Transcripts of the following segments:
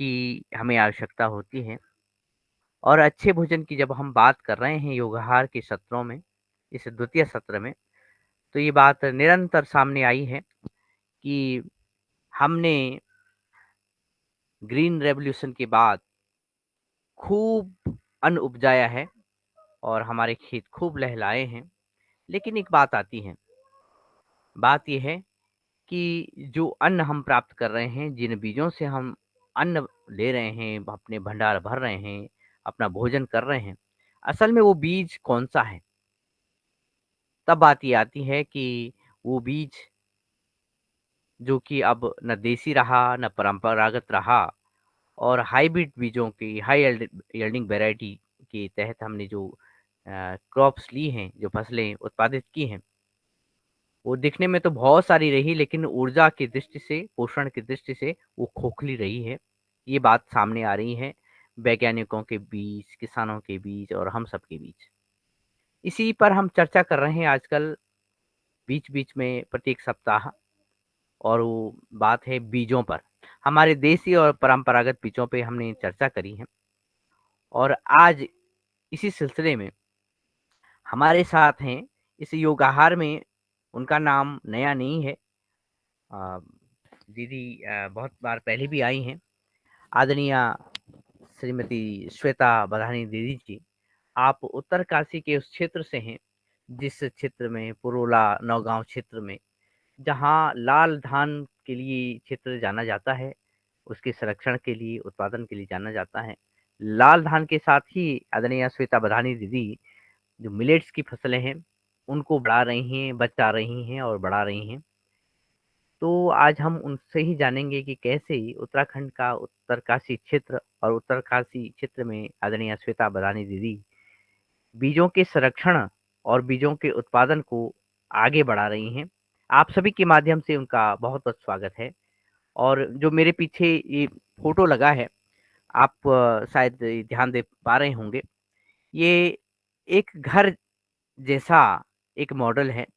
की हमें आवश्यकता होती है और अच्छे भोजन की जब हम बात कर रहे हैं योगाहार के सत्रों में, इस द्वितीय सत्र में, तो ये बात निरंतर सामने आई है कि हमने ग्रीन रेवोल्यूशन के बाद खूब अन्न उपजाया है और हमारे खेत खूब लहलाए हैं। लेकिन एक बात आती है, बात ये है कि जो अन्न हम प्राप्त कर रहे हैं, जिन बीजों से हम अन्न ले रहे हैं, अपने भंडार भर रहे हैं, अपना भोजन कर रहे हैं, असल में वो बीज कौन-सा है? तब बात ये आती है कि वो बीज जो कि अब न देसी रहा, न परंपरागत रहा और हाइब्रिड बीजों की हाई यील्डिंग वैरायटी के तहत हमने जो क्रॉप्स ली हैं, जो फसलें उत्पादित की हैं, वो दिखने में तो बहुत सारी रही लेकिन ऊर्जा की दृष्टि से, पोषण की दृष्टि से वो खोखली रही है। ये बात सामने आ रही है वैज्ञानिकों के बीच, किसानों के बीच और हम सब के बीच। इसी पर हम चर्चा कर रहे हैं आजकल बीच-बीच में प्रत्येक सप्ताह और वो बात है बीजों पर। हमारे देसी और परंपरागत बीजों पे हमने चर्चा करी है और आज इसी सिलसिले में हमारे साथ हैं इस योगाहार में उनका नाम नया नहीं है। अ, दीदी बहुत बार पहले भी आई हैं। आदरणीय श्रीमती श्वेता बधानी दीदी जी, आप उत्तरकाशी के उस क्षेत्र से हैं, जिस क्षेत्र में पुरोला नौगाँव क्षेत्र में जहाँ लाल धान के लिए क्षेत्र जाना जाता है, उसके संरक्षण के लिए, उत्पादन के लिए जाना जाता है। लाल धान के साथ ही आदरणीय श्वेता बधानी दीदी जो मिलेट्स की फसलें हैं, उनको बढ़ा रही हैं, बचा रही हैं और बढ़ा रही हैं। तो आज हम उनसे ही जानेंगे कि कैसे उत्तराखंड का उत्तरकाशी क्षेत्र और उत्तरकाशी क्षेत्र में आदरणीय श्वेता बदानी दीदी बीजों के संरक्षण और बीजों के उत्पादन को आगे बढ़ा रही हैं। आप सभी के माध्यम से उनका बहुत-बहुत स्वागत है और जो मेरे पीछे ये फ़ोटो लगा है, आप शायद ध्यान दे पा रहे होंगे। ये एक घर जैसा एक मॉडल है,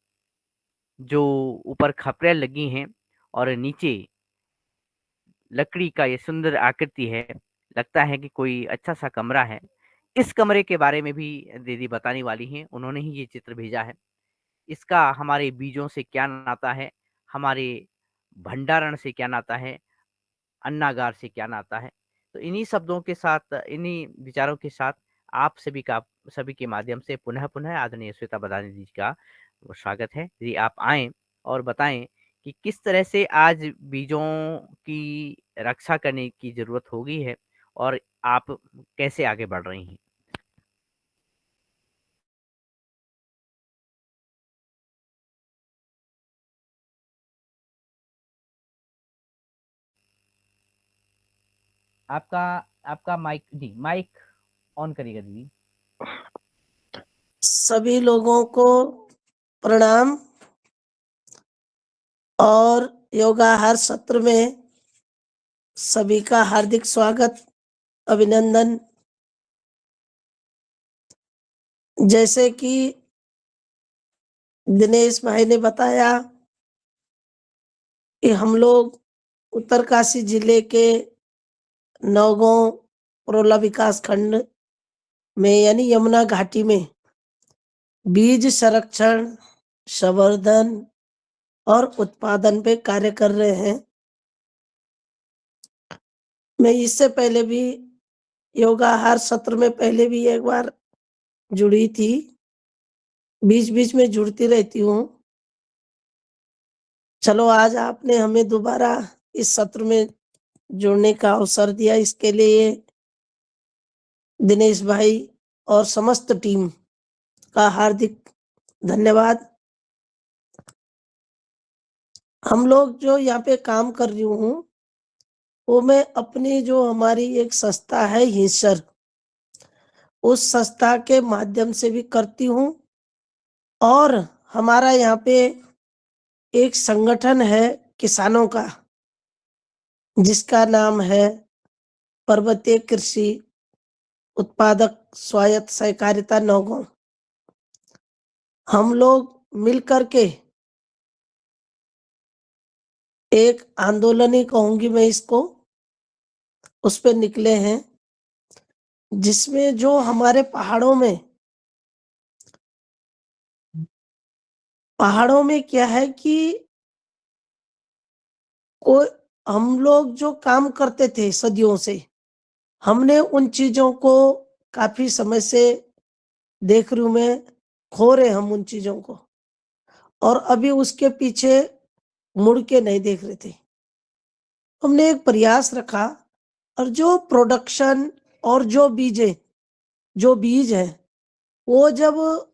जो ऊपर खपरेल लगी हैं और नीचे लकड़ी का ये सुंदर आकृति है, लगता है कि कोई अच्छा-सा कमरा है। इस कमरे के बारे में भी दीदी बताने वाली हैं, उन्होंने ही ये चित्र भेजा है। इसका हमारे बीजों से क्या नाता है, हमारे भंडारण से क्या नाता है, अन्नागार से क्या नाता है। तो इन्हीं शब्दों के साथ, इन्हीं विचारों के साथ आप सभी के माध्यम से पुनः-पुनः आदरणीय श्वेता बदानी जी का स्वागत है। जी, आप आएँ और बताएँ कि किस तरह से आज बीजों की रक्षा करने की ज़रूरत हो गई है और आप कैसे आगे बढ़ रही हैं? आपका आपका माइक ऑन करिएगा दीदी। सभी लोगों को प्रणाम और योगाहार सत्र में सभी का हार्दिक स्वागत, अभिनंदन। जैसे कि दिनेश भाई ने बताया कि हम लोग उत्तरकाशी जिले के नौगांव पुरोला विकास खंड में यानी यमुना घाटी में बीज संरक्षण, संवर्धन और उत्पादन पे कार्य कर रहे हैं। मैं इससे पहले भी योगाहार सत्र में पहले भी एक बार जुड़ी थी, बीच-बीच में जुड़ती रहती हूँ। चलो आज आपने हमें दोबारा इस सत्र में जुड़ने का अवसर दिया, इसके लिए दिनेश भाई और समस्त टीम का हार्दिक धन्यवाद। हम लोग जो यहाँ पे काम कर रही हूँ, वो मैं अपनी जो हमारी एक संस्था है हिंसर, उस संस्था के माध्यम से भी करती हूँ और हमारा यहाँ पे एक संगठन है किसानों का, जिसका नाम है पर्वतीय कृषि उत्पादक स्वायत्त सहकारिता नौगांव। हम लोग मिल कर के एक आंदोलन ही कहूँगी मैं इसको, उस पे निकले हैं, जिसमें जो हमारे पहाड़ों में क्या है कि कोई हम लोग जो काम करते थे सदियों से, हमने उन चीज़ों को काफ़ी समय से देख रही हूँ मैं, खो रहे हम उन चीज़ों को और अभी उसके पीछे मुड़ के नहीं देख रहे थे। हमने एक प्रयास रखा और जो प्रोडक्शन और जो बीज हैं, वो जब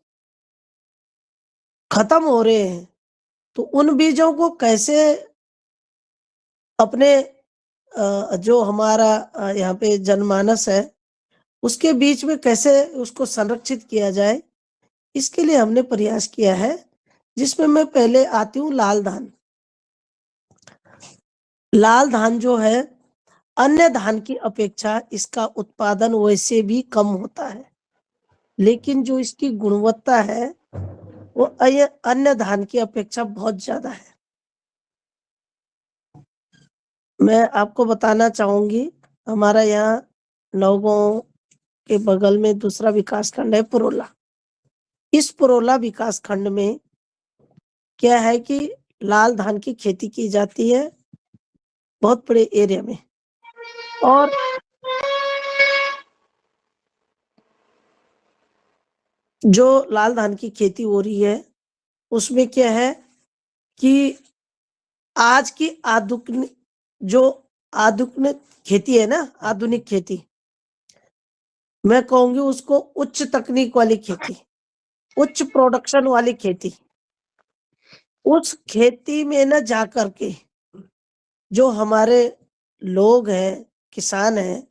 खत्म हो रहे हैं, तो उन बीजों को कैसे अपने जो हमारा यहाँ पे जनमानस है, उसके बीच में कैसे उसको संरक्षित किया जाए, इसके लिए हमने प्रयास किया है, जिसमें मैं पहले आती हूँ लाल धान। लाल धान जो है, अन्य धान की अपेक्षा इसका उत्पादन वैसे भी कम होता है, लेकिन जो इसकी गुणवत्ता है, वो अन्य धान की अपेक्षा बहुत ज़्यादा है। मैं आपको बताना चाहूँगी, हमारा यहाँ नौगाँव के बगल में दूसरा विकासखंड है पुरोला। इस पुरोला विकासखंड में क्या है कि लाल धान की खेती की जाती है, बहुत बड़े एरिया में। और जो लाल धान की खेती हो रही है, उसमें क्या है कि आज की जो आधुनिक खेती है ना, आधुनिक खेती, मैं कहूँगी उसको उच्च तकनीक वाली खेती, उच्च प्रोडक्शन वाली खेती। उस खेती में ना जाकर के जो हमारे लोग हैं, किसान हैं,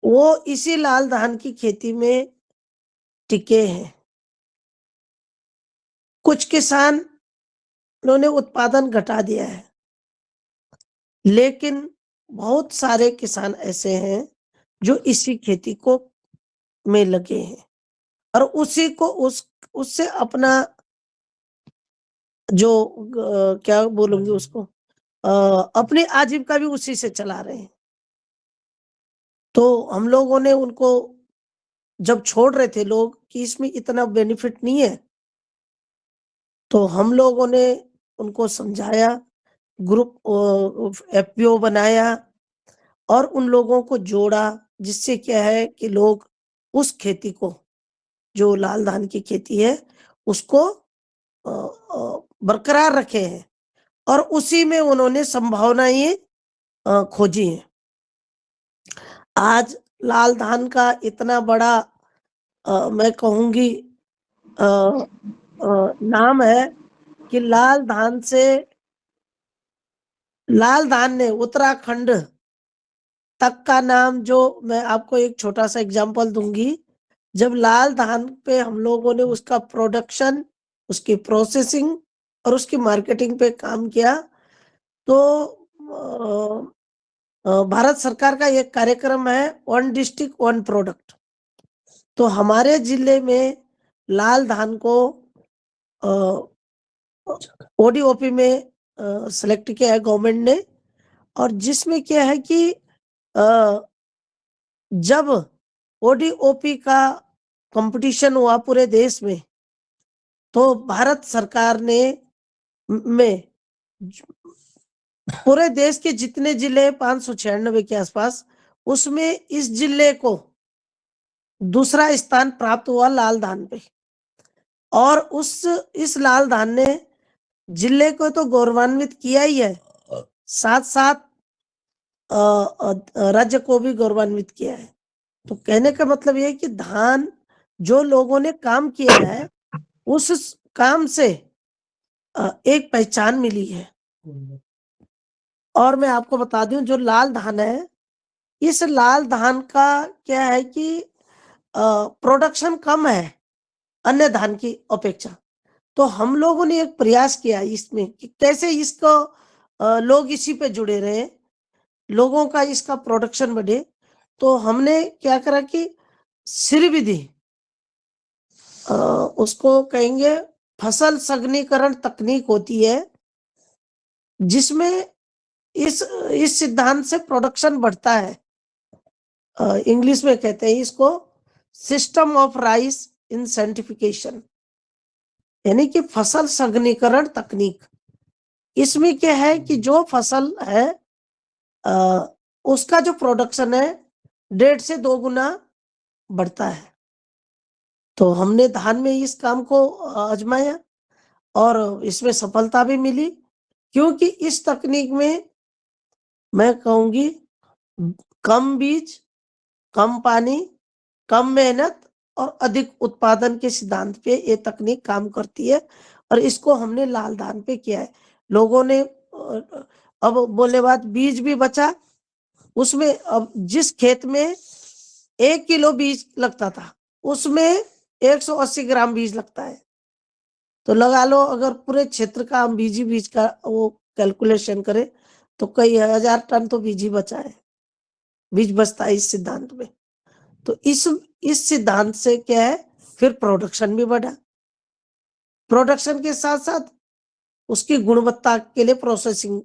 वो इसी लाल धान की खेती में टिके हैं। कुछ किसान उन्होंने उत्पादन घटा दिया है, लेकिन बहुत सारे किसान ऐसे हैं जो इसी खेती को में लगे हैं और उसी को उससे अपना जो क्या बोलूँगी उसको, अपनी आजीविका भी उसी से चला रहे हैं। तो हम लोगों ने उनको जब छोड़ रहे थे लोग कि इसमें इतना बेनिफिट नहीं है, तो हम लोगों ने उनको समझाया, ग्रुप एफपीओ बनाया और उन लोगों को जोड़ा, जिससे क्या है कि लोग उस खेती को, जो लाल धान की खेती है, उसको बरकरार रखे हैं और उसी में उन्होंने संभावनाएं खोजी हैं। आज लाल धान का इतना बड़ा मैं कहूँगी नाम है कि लाल धान ने उत्तराखंड तक का नाम, जो मैं आपको एक छोटा सा एग्जांपल दूंगी, जब लाल धान पे हम लोगों ने उसका प्रोडक्शन, उसकी प्रोसेसिंग और उसकी मार्केटिंग पे काम किया, तो भारत सरकार का एक कार्यक्रम है वन डिस्ट्रिक्ट वन प्रोडक्ट। तो हमारे जिले में लाल धान को ओडीओपी में सेलेक्ट किया है गवर्नमेंट ने, और जिसमें क्या है कि जब ओडीओपी का कंपटीशन हुआ पूरे देश में, तो भारत सरकार ने में पूरे देश के जितने जिले 596 के आसपास, उसमें इस जिले को दूसरा स्थान प्राप्त हुआ लाल धान पे। और इस लाल धान ने जिले को तो गौरवान्वित किया ही है, साथ साथ राज्य को भी गौरवान्वित किया है। तो कहने का मतलब ये है कि धान, जो लोगों ने काम किया है, उस काम से एक पहचान मिली है। और मैं आपको बता दूं, जो लाल धान है, इस लाल धान का क्या है कि प्रोडक्शन कम है अन्य धान की अपेक्षा। तो हम लोगों ने एक प्रयास किया इसमें कि कैसे इसको लोग इसी पे जुड़े रहे, लोगों का इसका प्रोडक्शन बढ़े। तो हमने क्या करा कि श्री विधि, उसको कहेंगे फसल सघनीकरण तकनीक होती है, जिसमें इस सिद्धांत से प्रोडक्शन बढ़ता है। इंग्लिश में कहते हैं इसको सिस्टम ऑफ राइस इंसेंटिफिकेशन, यानी कि फसल संघनीकरण तकनीक। इसमें क्या है कि जो फसल है उसका जो प्रोडक्शन है 1.5 से 2 गुना बढ़ता है। तो हमने धान में इस काम को आजमाया और इसमें सफलता भी मिली, क्योंकि इस तकनीक में मैं कहूँगी कम बीज, कम पानी, कम मेहनत और अधिक उत्पादन के सिद्धांत पे ये तकनीक काम करती है और इसको हमने लाल धान पे किया है। लोगों ने अब बोले बात बीज भी बचा, उसमें अब जिस खेत में 1 किलो बीज लगता था, उसमें 180 ग्राम बीज लगता है। तो लगा लो अगर पूरे क्षेत्र का हम बीज का वो कैलकुलेशन करें तो कई हजार टन तो बीज ही बचा है, बीज बचता है इस सिद्धांत में। तो इस सिद्धांत से क्या है, फिर प्रोडक्शन भी बढ़ा, प्रोडक्शन के साथ साथ उसकी गुणवत्ता के लिए प्रोसेसिंग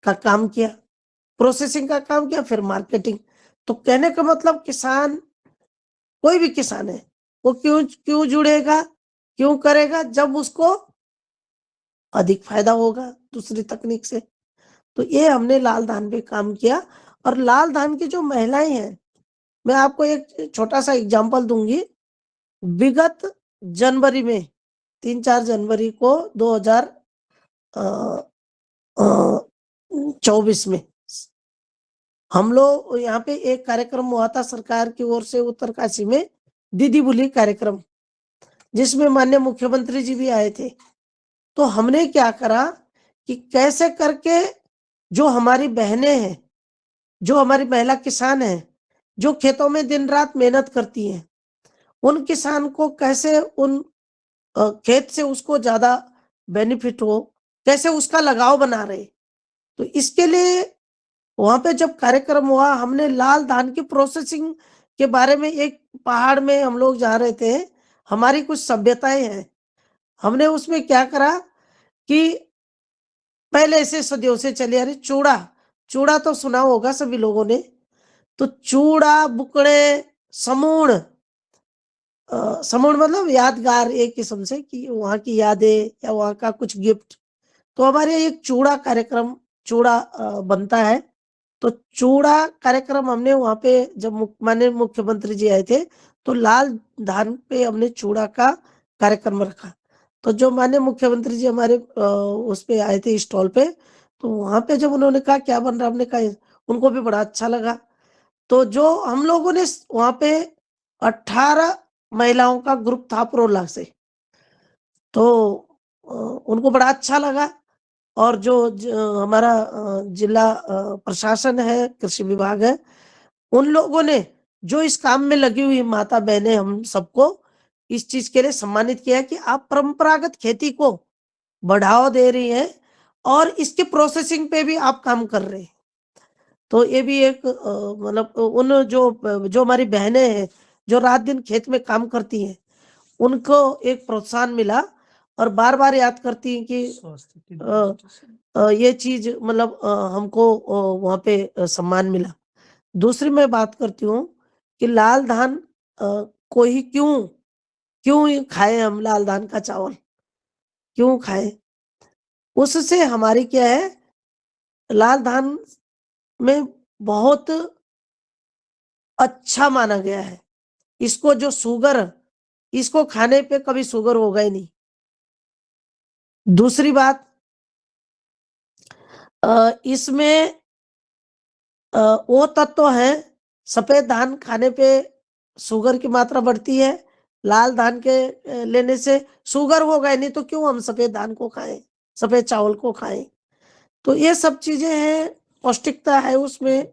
का काम किया, प्रोसेसिंग का काम किया, फिर मार्केटिंग। तो कहने का मतलब किसान, कोई भी किसान है, वो क्यों क्यों जुड़ेगा, क्यों करेगा, जब उसको अधिक फायदा होगा दूसरी तकनीक से। तो ये हमने लाल धान पे काम किया। और लाल धान की जो महिलाएं हैं, मैं आपको एक छोटा सा एग्जांपल दूंगी। विगत जनवरी में 3-4 जनवरी को 2024 में हम लोग यहाँ पे एक कार्यक्रम हुआ था सरकार की ओर से उत्तरकाशी में, दीदी बुली कार्यक्रम, जिसमें माननीय मुख्यमंत्री जी भी आए थे। तो हमने क्या करा कि कैसे करके जो हमारी बहनें हैं, जो हमारी महिला किसान हैं, जो खेतों में दिन रात मेहनत करती हैं, उन किसान को कैसे उन खेत से उसको ज्यादा बेनिफिट हो, कैसे उसका लगाव बना रहे। तो इसके लिए वहां पे जब कार्यक्रम हुआ, हमने लाल धान की प्रोसेसिंग के बारे में, एक पहाड़ में हम लोग जा रहे थे, हमारी कुछ सभ्यताएं हैं, हमने उसमें क्या करा कि पहले से सदियों से चली आ रही चूड़ा, चूड़ा तो सुना होगा सभी लोगों ने। तो चूड़ा, बुकड़े, समूण, समूण मतलब यादगार एक किस्म से कि वहाँ की यादें या वहाँ का कुछ गिफ्ट। तो हमारे एक चूड़ा कार्यक्रम, चूड़ा बनता है। तो चूड़ा कार्यक्रम हमने वहाँ पे जब माननीय मुख्यमंत्री जी आए थे, तो लाल धान पे हमने चूड़ा का कार्यक्रम रखा। तो जो माननीय मुख्यमंत्री जी हमारे उस पे आए थे स्टॉल पे, तो वहाँ पे जब उन्होंने कहा क्या बन रहा, हमने कहा, उनको भी बड़ा अच्छा लगा। तो जो हम लोगों ने वहाँ पे 18 महिलाओं का ग्रुप था प्रोला से, तो उनको बड़ा अच्छा लगा। और जो हमारा जिला प्रशासन है, कृषि विभाग है, उन लोगों ने जो इस काम में लगी हुई माता बहनें, हम सबको इस चीज के लिए सम्मानित किया कि आप परंपरागत खेती को बढ़ावा दे रही हैं और इसके प्रोसेसिंग पे भी आप काम कर रहे हैं। तो ये भी एक मतलब उन जो हमारी बहनें हैं, जो रात दिन खेत में काम करती हैं, उनको एक प्रोत्साहन मिला और बार बार याद करती हैं कि ये चीज मतलब हमको वहाँ पे सम्मान मिला। दूसरी मैं बात करती हूँ कि लाल धान को ही क्यों क्यों खाए, हम लाल धान का चावल क्यों खाए, उससे हमारी क्या है, लाल धान में बहुत अच्छा माना गया है। इसको जो शुगर, इसको खाने पे कभी शुगर होगा ही नहीं। दूसरी बात, इसमें वो तत्व है, सफेद धान खाने पे शुगर की मात्रा बढ़ती है, लाल धान के लेने से शुगर होगा ही नहीं, तो क्यों हम सफेद धान को खाएं, सफेद चावल को खाएं। तो ये सब चीजें हैं, पौष्टिकता है उसमें।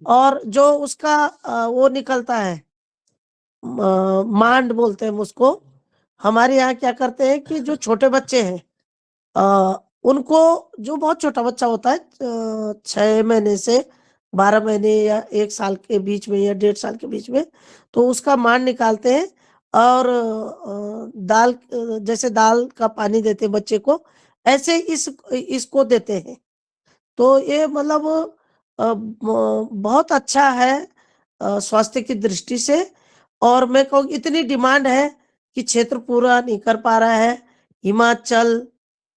और जो उसका वो निकलता है, मांड बोलते हैं उसको, हमारे यहाँ क्या करते हैं कि जो छोटे बच्चे हैं, उनको, जो बहुत छोटा बच्चा होता है 6 महीने से 12 महीने या 1 साल के बीच में या 1.5 साल के बीच में, तो उसका मांड निकालते हैं और दाल, जैसे दाल का पानी देते हैं बच्चे को, ऐसे इसको देते हैं। तो ये मतलब बहुत अच्छा है। स्वास्थ्य की दृष्टि से, और मैं कहूँ इतनी डिमांड है कि क्षेत्र पूरा नहीं कर पा रहा है। हिमाचल,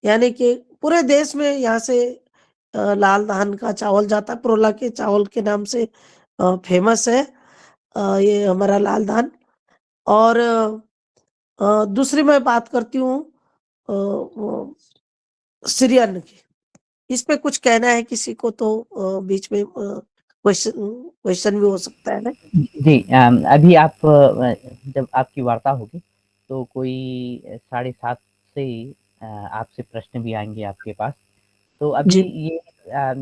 यानी कि पूरे देश में यहाँ से लाल धान का चावल जाता है, प्रोला के चावल के नाम से फेमस है ये हमारा लाल धान। और दूसरी मैं बात करती हूँ वो सिरियन की। इस पे कुछ कहना है किसी को तो बीच में क्वेश्चन क्वेश्चन भी हो सकता है ना? जी, अभी आप जब आपकी वार्ता होगी तो कोई 7:30 से आपसे प्रश्न भी आएँगे आपके पास। तो अभी जी। ये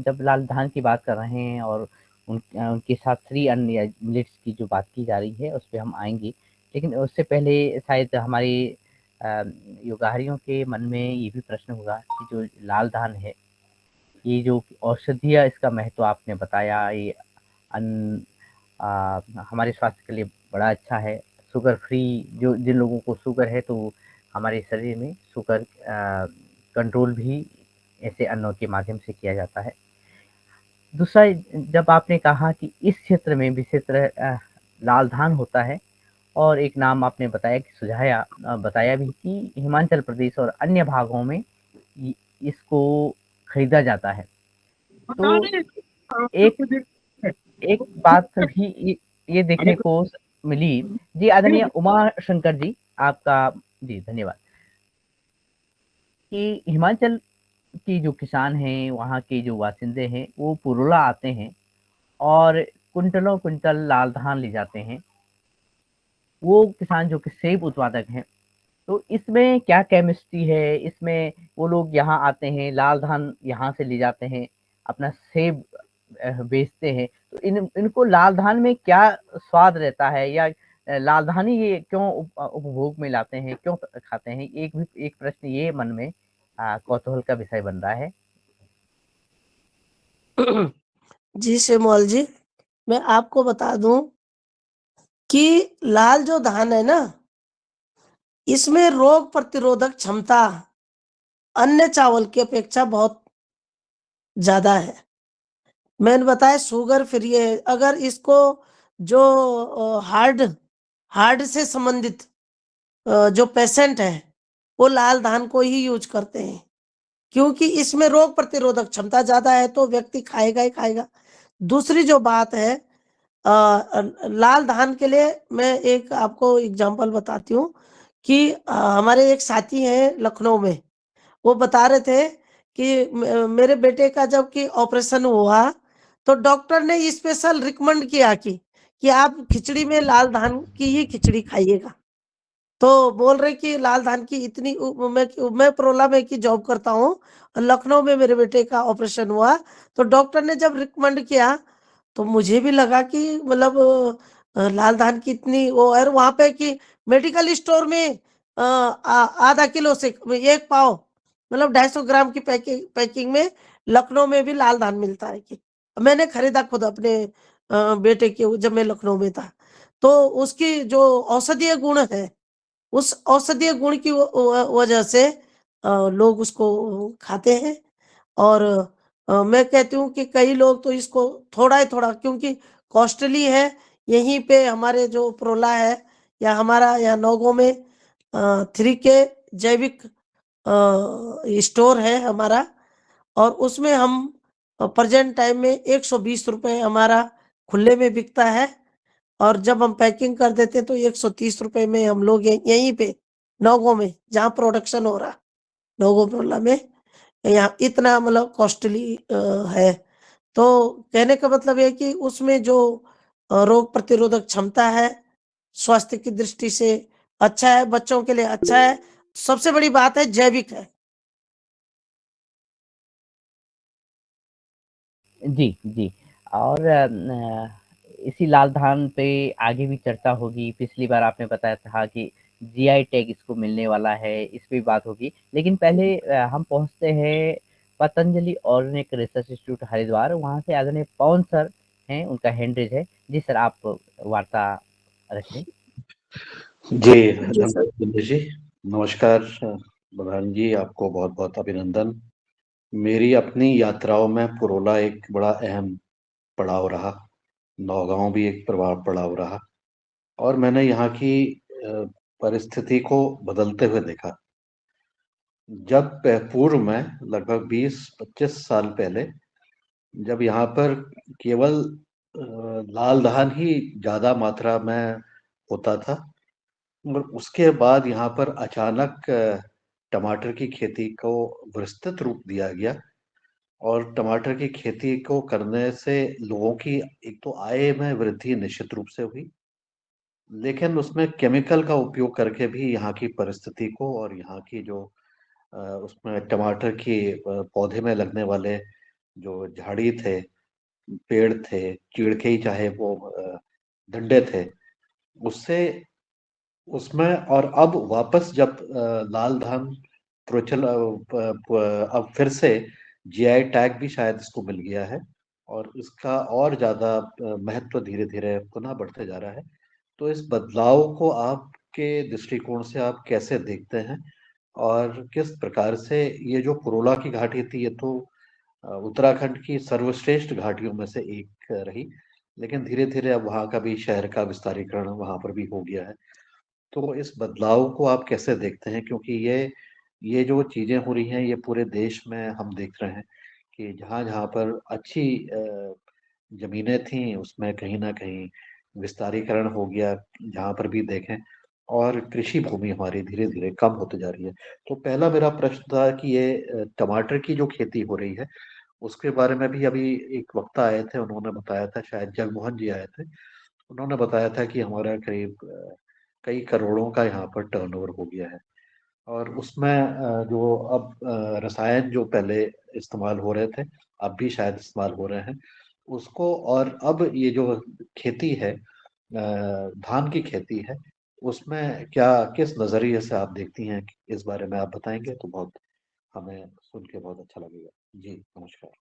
जब लाल धान की बात कर रहे हैं और उनके साथ 3 अन्य या मिलेट्स की जो बात की जा रही है, उस पे हम आएँगे। लेकिन उससे पहले शायद हमारे अ, युगाहरियों के मन में ये भी प्रश्न होगा कि जो लाल धान है, ये जो औषधीय इसका महत्व आपने बताया, ये अन हमारे स्वास्थ्य के लिए बड़ा अच्छा है। शुगर फ्री जो जिन लोगों को शुगर है तो हमारे शरीर में शुगर कंट्रोल भी ऐसे अन्नों के माध्यम से किया जाता है। दूसरा जब आपने कहा कि इस क्षेत्र में विशेषतः लाल धान होता है और एक नाम आपने बताया कि बताया भी कि हिमाचल प्रदेश और अन्य भागों में इ इसको खरीदा जाता है। तो एक एक बात भी ये देखने को मिली। जी, आदरणीय उमा शंकर जी, आपका जी, धन्यवाद। कि हिमाचल की जो किसान हैं, वहाँ के जो बासिंदे हैं, वो पुरोला आते हैं और कुंटलों-कुंटल लाल धान ले जाते हैं। वो किसान जो कि सेब उत्पादक हैं, तो इसमें क्या केमिस्ट्री है? इसमें वो लोग यहाँ आते हैं, लाल धान यहाँ से ले जाते हैं, अपना सेब बेचते हैं। तो इनको लाल धान में क्या स्वाद रहता है या लाल धान ही ये क्यों उपभोग में लाते हैं, क्यों खाते हैं? एक प्रश्न ये मन में कौतूहल का विषय बन रहा है। जी शेमोल जी, मैं आपको बता दूं कि लाल जो धान है ना, इसमें रोग प्रतिरोधक क्षमता अन्य चावल की अपेक्षा बहुत ज्यादा है। मैंने बताया शुगर फ्री है। अगर इसको जो हार्ट हार्ट से संबंधित जो पेशेंट है, वो लाल धान को ही यूज करते हैं, क्योंकि इसमें रोग प्रतिरोधक क्षमता ज्यादा है, तो व्यक्ति खाएगा ही खाएगा। दूसरी जो बात है, लाल धान के लिए मैं एक आपको एग्जांपल बताती हूँ कि हमारे एक साथी हैं लखनऊ में, वो बता रहे थे कि मेरे बेटे का जब कि ऑपरेशन हुआ, तो डॉक्टर ने स्पेशल रिकमेंड किया कि आप खिचड़ी में लाल धान की ही खिचड़ी खाइएगा। तो बोल रहे कि लाल धान की इतनी मैं प्रोला में की जॉब करता हूँ, लखनऊ में मेरे बेटे का ऑपरेशन हुआ, तो डॉक्टर ने जब रिकमेंड किया, तो मुझे भी लगा कि मतलब लाल धान की इतनी वो है वहां पे कि मेडिकल स्टोर में आधा किलो से एक पाव, मतलब 250 ग्राम की पैकिंग पैकिंग में लखनऊ में भी लाल धान मिलता है कि मैंने खरीदा खुद अपने बेटे के जब मैं लखनऊ में था। तो उसकी जो औषधीय गुण है, उस औषधीय गुण की वजह से लोग उसको खाते हैं। और मैं कहती हूँ कि कई लोग तो इसको थोड़ा ही थोड़ा, क्योंकि कॉस्टली है। यहीं पे हमारे जो प्रोला है या हमारा यहाँ नौगो में 3K जैविक स्टोर है हमारा, और उसमें हम प्रेजेंट टाइम में 120 रुपए हमारा खुले में बिकता है, और जब हम पैकिंग कर देते हैं तो 130 रुपए में हम लोग यहीं पे नौगो में जहाँ प्रोडक्शन हो रहा, नौगो प्रोला में, यहाँ इतना मतलब कॉस्टली है। तो कहने का मतलब है कि उसमें जो रोग प्रतिरोधक क्षमता है, स्वास्थ्य की दृष्टि से अच्छा है, बच्चों के लिए अच्छा है, सबसे बड़ी बात है जैविक है। जी, जी। और इसी लाल धान पे आगे भी चर्चा होगी। पिछली बार आपने बताया था कि जीआई टैग इसको मिलने वाला है, इस पे भी बात होगी। लेकिन पहले हम पहुँचते हैं Patanjali organic research institute Haridwar, वहाँ से आदरणीय पवन सर हैं, उनका हैंड रेज़ है। जी सर, आप वार्ता रखें। जी, जी सर। धन्यवाद बिंदु जी। नमस्कार प्रधान जी, आपको बहुत-बहुत अभिनंदन। मेरी अपनी यात्राओं में पुरोला एक बड़ा अहम पड़ाव रहा। नौगांव भी एक प्रभाव पड़ा हो रहा, और मैंने यहाँ की परिस्थिति को बदलते हुए देखा। जब पूर्व में लगभग 20-25 साल पहले जब यहाँ पर केवल लाल धान ही ज़्यादा मात्रा में होता था, और उसके बाद यहाँ पर अचानक टमाटर की खेती को विस्तृत रूप दिया गया, और टमाटर की खेती को करने से लोगों की एक तो आय में वृद्धि निश्चित रूप से हुई, लेकिन उसमें केमिकल का उपयोग करके भी यहाँ की परिस्थिति को और यहाँ की जो उसमें टमाटर की पौधे में लगने वाले जो झाड़ी थे, पेड़ थे, चिड़के ही चाहे वो डंडे थे, उससे उसमें, और अब वापस जब लाल धान प्रचल अब फिर से जीआई टैग भी शायद इसको मिल गया है, और इसका और ज़्यादा महत्व धीरे-धीरे पुनः बढ़ते जा रहा है। तो इस बदलाव को आपके दृष्टिकोण से आप कैसे देखते हैं? और किस प्रकार से ये जो पुरोला की घाटी थी, ये तो उत्तराखंड की सर्वश्रेष्ठ घाटियों में से एक रही, लेकिन धीरे-धीरे अब वहाँ का भी शहर का विस्तारीकरण वहाँ पर भी हो गया है। तो इस बदलाव को आप कैसे देखते हैं? क्योंकि ये जो चीज़ें हो रही हैं, ये पूरे देश में हम देख रहे हैं कि जहाँ-जहाँ पर अच्छी ज़मीनें थीं, उसमें कहीं न कहीं विस्तारीकरण हो गया, जहाँ पर भी देखें, और कृषि भूमि हमारी धीरे-धीरे कम होते जा रही है। तो पहला मेरा प्रश्न था कि ये टमाटर की जो खेती हो रही है, उसके बारे में भी अभी एक वक्ता आए थे, उन्होंने बताया था, शायद जगमोहन जी आए थे। उन्होंने बताया था कि हमारा करीब कई करोड़ों का यहाँ पर टर्नओवर हो गया है, और उसमें जो अब रसायन जो पहले इस्तेमाल हो रहे थे, अब भी शायद इस्तेमाल हो रहे हैं, उसको, और अब ये जो खेती है, धान की खेती है, उसमें क्या किस नज़रिए से आप देखती हैं? इस बारे में आप बताएँगे तो बहुत हमें सुन के बहुत अच्छा लगेगा। जी, नमस्कार।